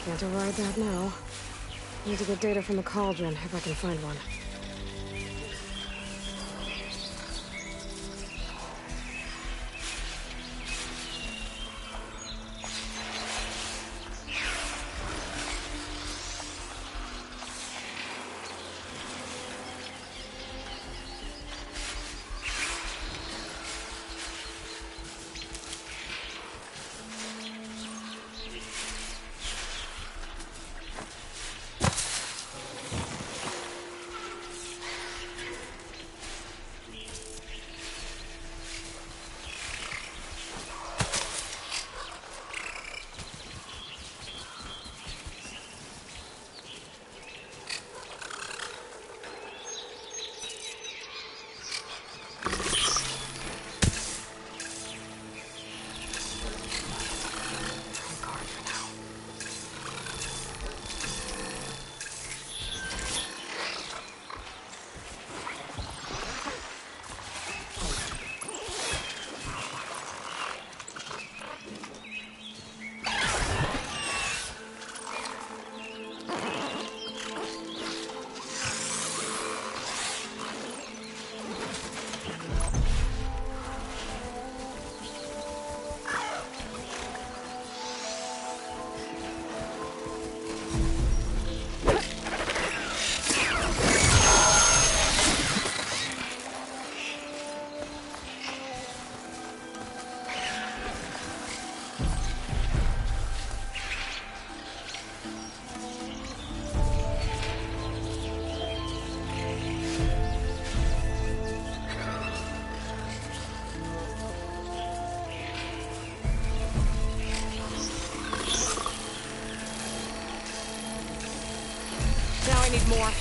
Can't override that now. Need to get data from the cauldron, if I can find one. I need more.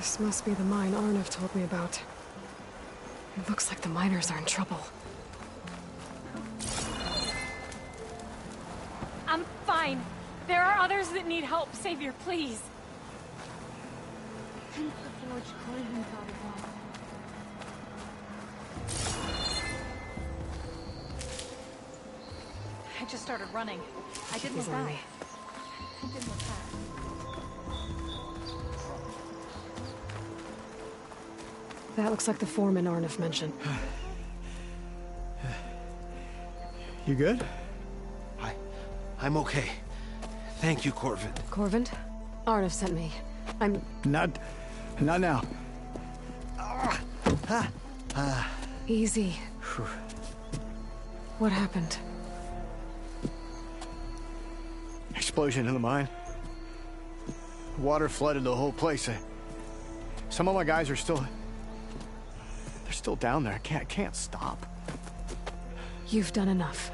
This must be the mine Arnav told me about. It looks like the miners are in trouble. I'm fine. There are others that need help. Savior, please. Think the forge Corvin thought of all. I just started running. I didn't look back. I didn't look back. That looks like the foreman Arnav mentioned. You good? I'm okay. Thank you, Corvin. Corvin? Arnav sent me. I'm... Not now. Easy. What happened? Explosion in the mine. Water flooded the whole place. Some of my guys are still... They're still down there. I can't stop. You've done enough.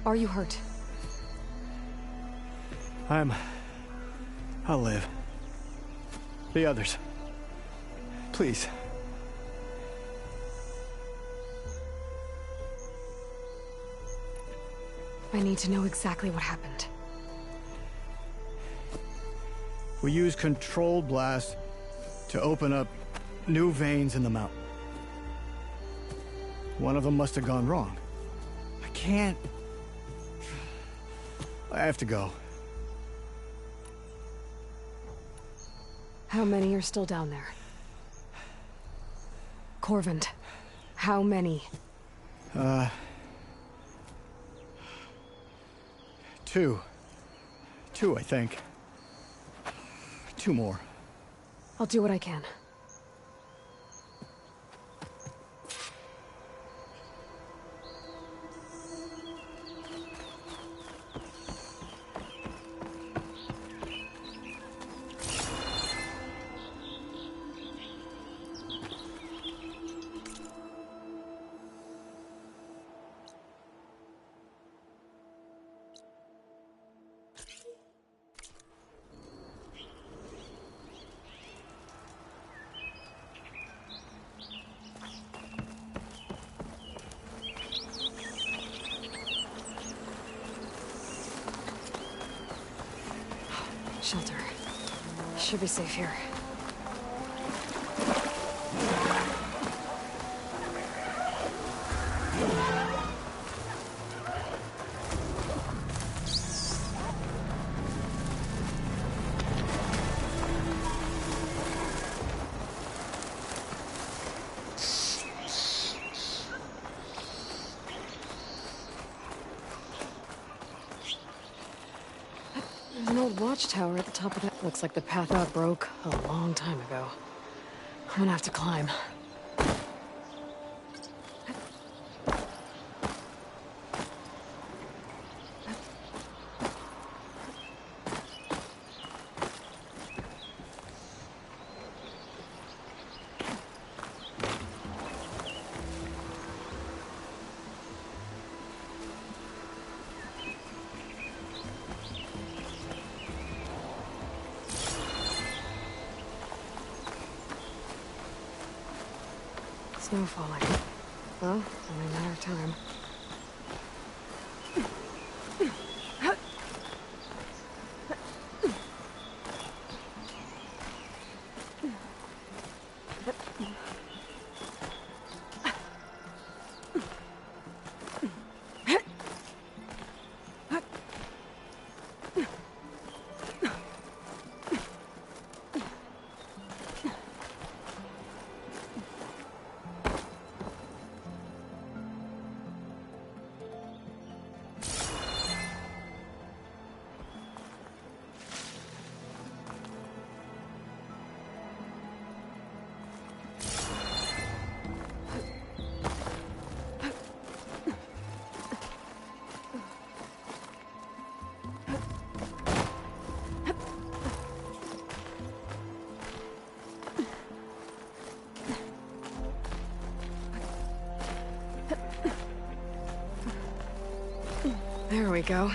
Are you hurt? I'll live. The others. Please. I need to know exactly what happened. We used controlled blast to open up new veins in the mountain. One of them must have gone wrong. I can't... I have to go. How many are still down there? Corvin, how many? Two, I think. 2 more. I'll do what I can. Shelter. Should be safe here. There's an old watchtower at the top of that. Looks like the path out broke a long time ago. I'm gonna have to climb. Snow falling. Well, only a matter of time. There we go.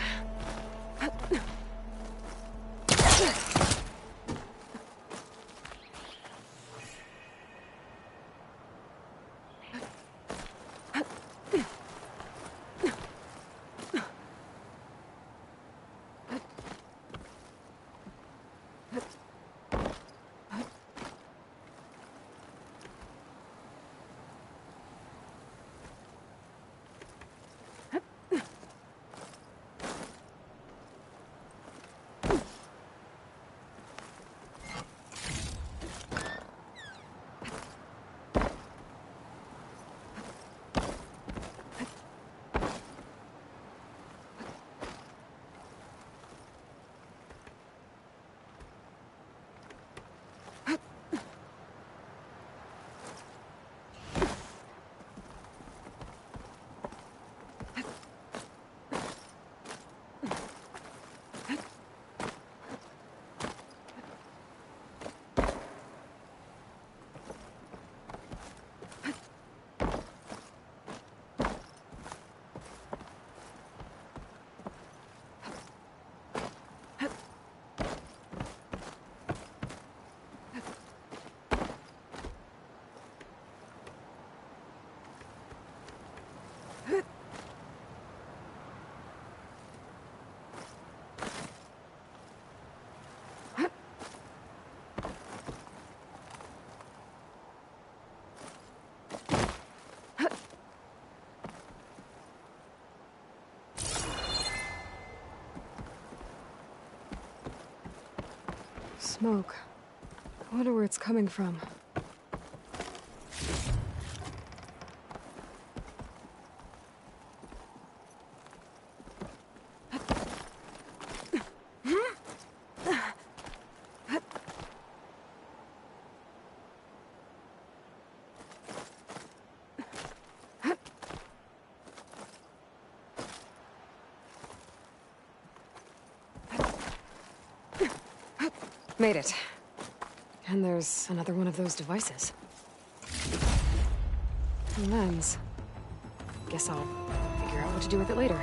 Smoke. I wonder where it's coming from. Made it. And there's another one of those devices. A lens. Guess I'll figure out what to do with it later.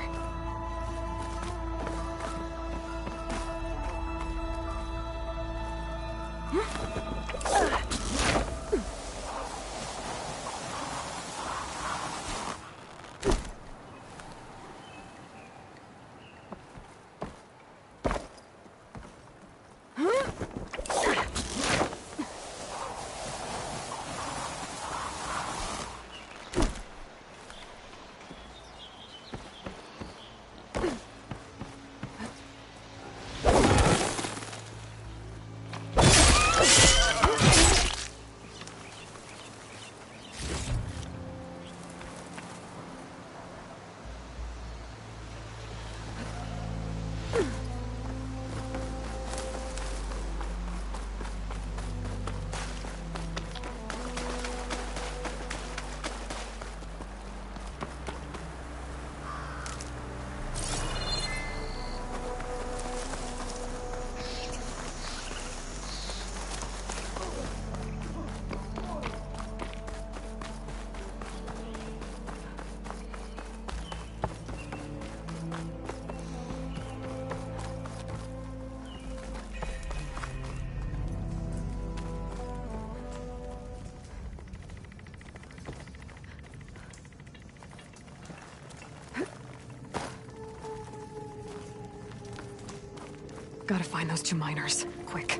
Gotta find those two miners, quick.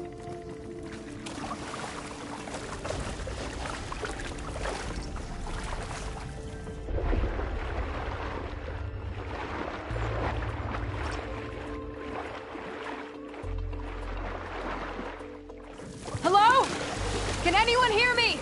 Hello? Can anyone hear me?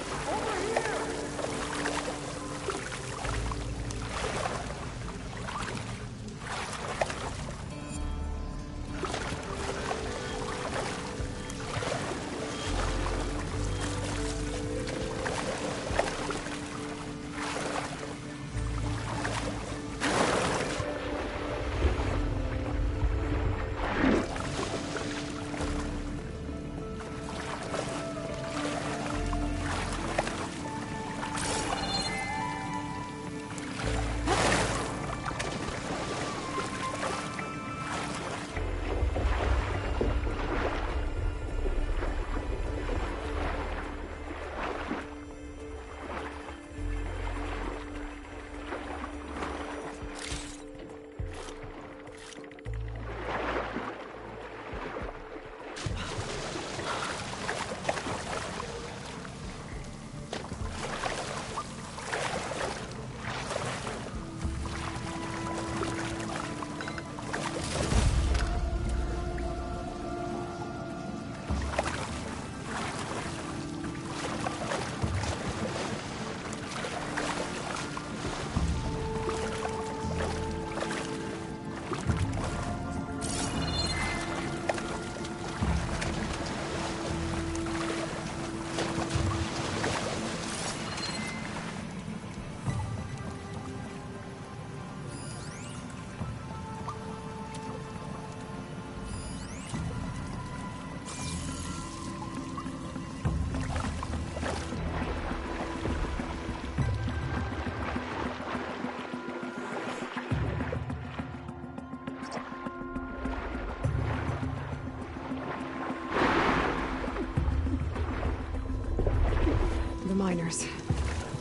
Miners.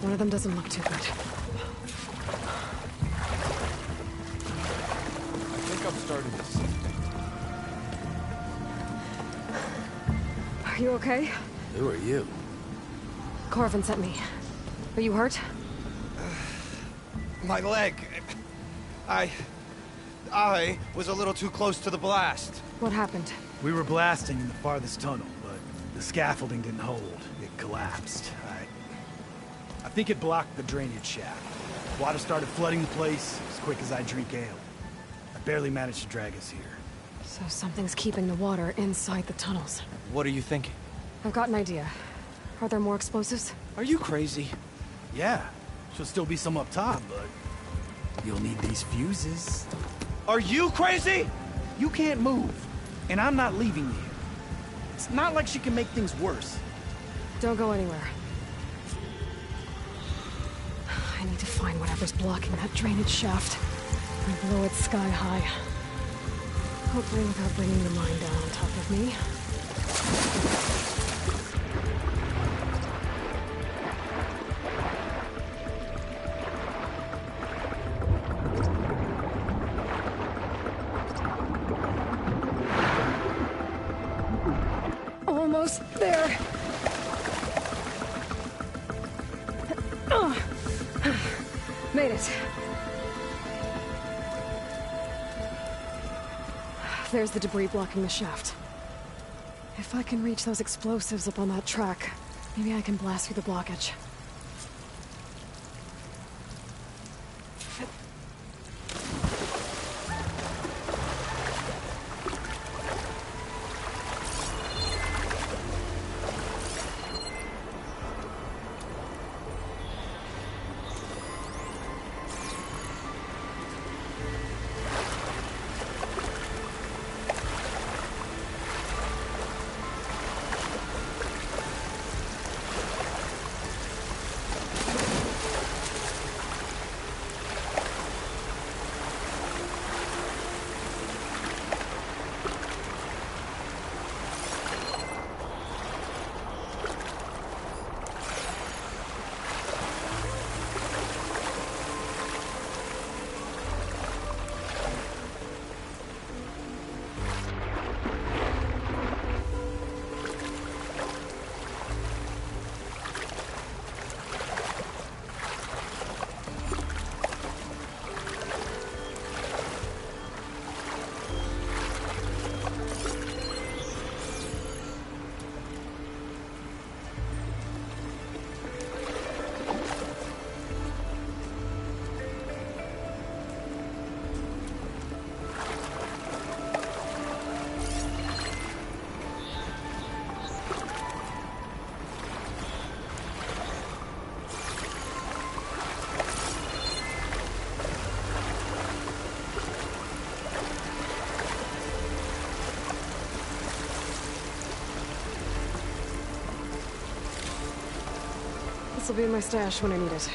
One of them doesn't look too good. I think I'm starting to see things. Are you okay? Who are you? Corvin sent me. Are you hurt? My leg. I was a little too close to the blast. What happened? We were blasting in the farthest tunnel, The scaffolding didn't hold. It collapsed. I think it blocked the drainage shaft. Water started flooding the place as quick as I drink ale. I barely managed to drag us here. So something's keeping the water inside the tunnels. What are you thinking? I've got an idea. Are there more explosives? Are you crazy? Yeah, should still be some up top, but you'll need these fuses. Are you crazy? You can't move, and I'm not leaving you. It's not like she can make things worse. Don't go anywhere. I need to find whatever's blocking that drainage shaft and blow it sky high. Hopefully without bringing the mine down on top of me. Almost there. Made it. There's the debris blocking the shaft. If I can reach those explosives up on that track, maybe I can blast through the blockage. This will be in my stash when I need it.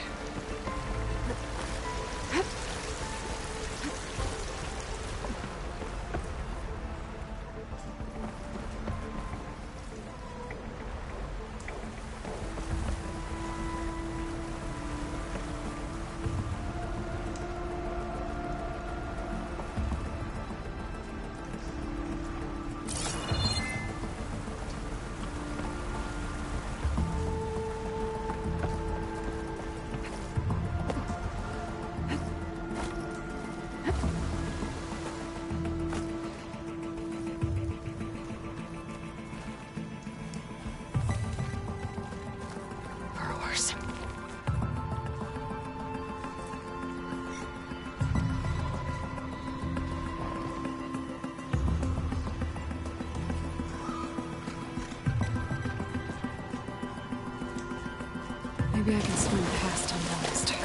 Maybe I can swim past unnoticed.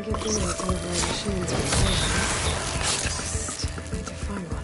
Can't get through it to override machines with patience. Just need to find one.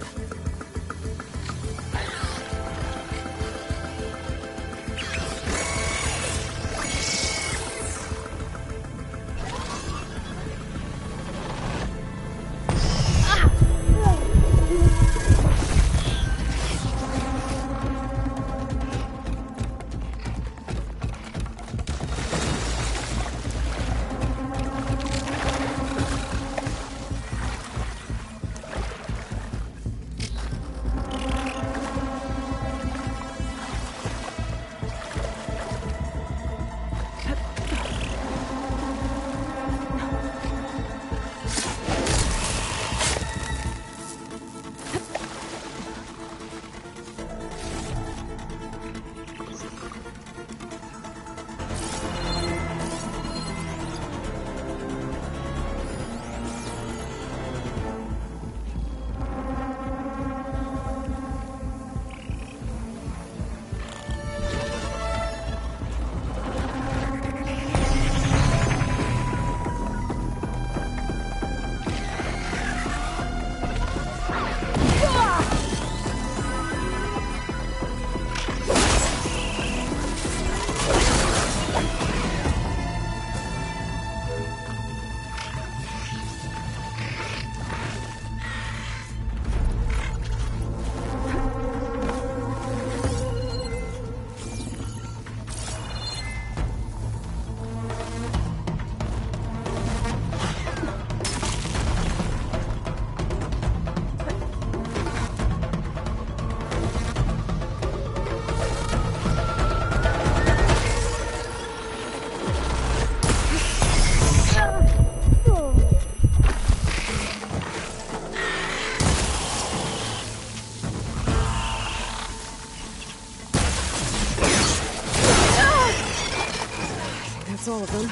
That's all of them.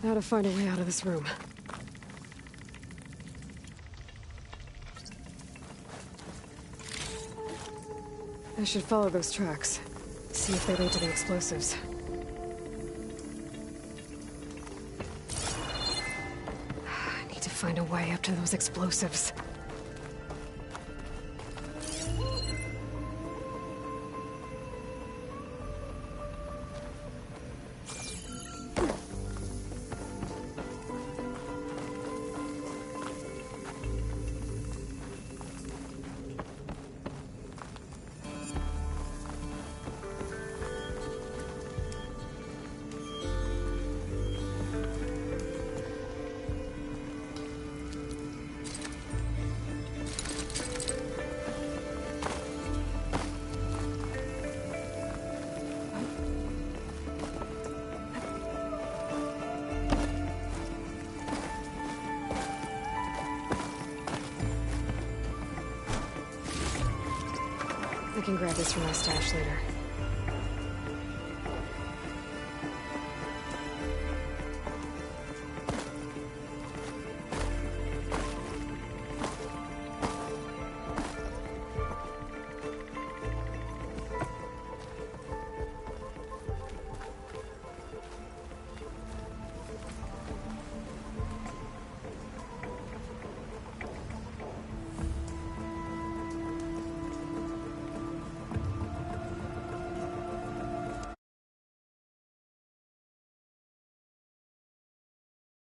Now to find a way out of this room. I should follow those tracks. See if they lead to the explosives. I need to find a way up to those explosives. I can grab this from my stash later.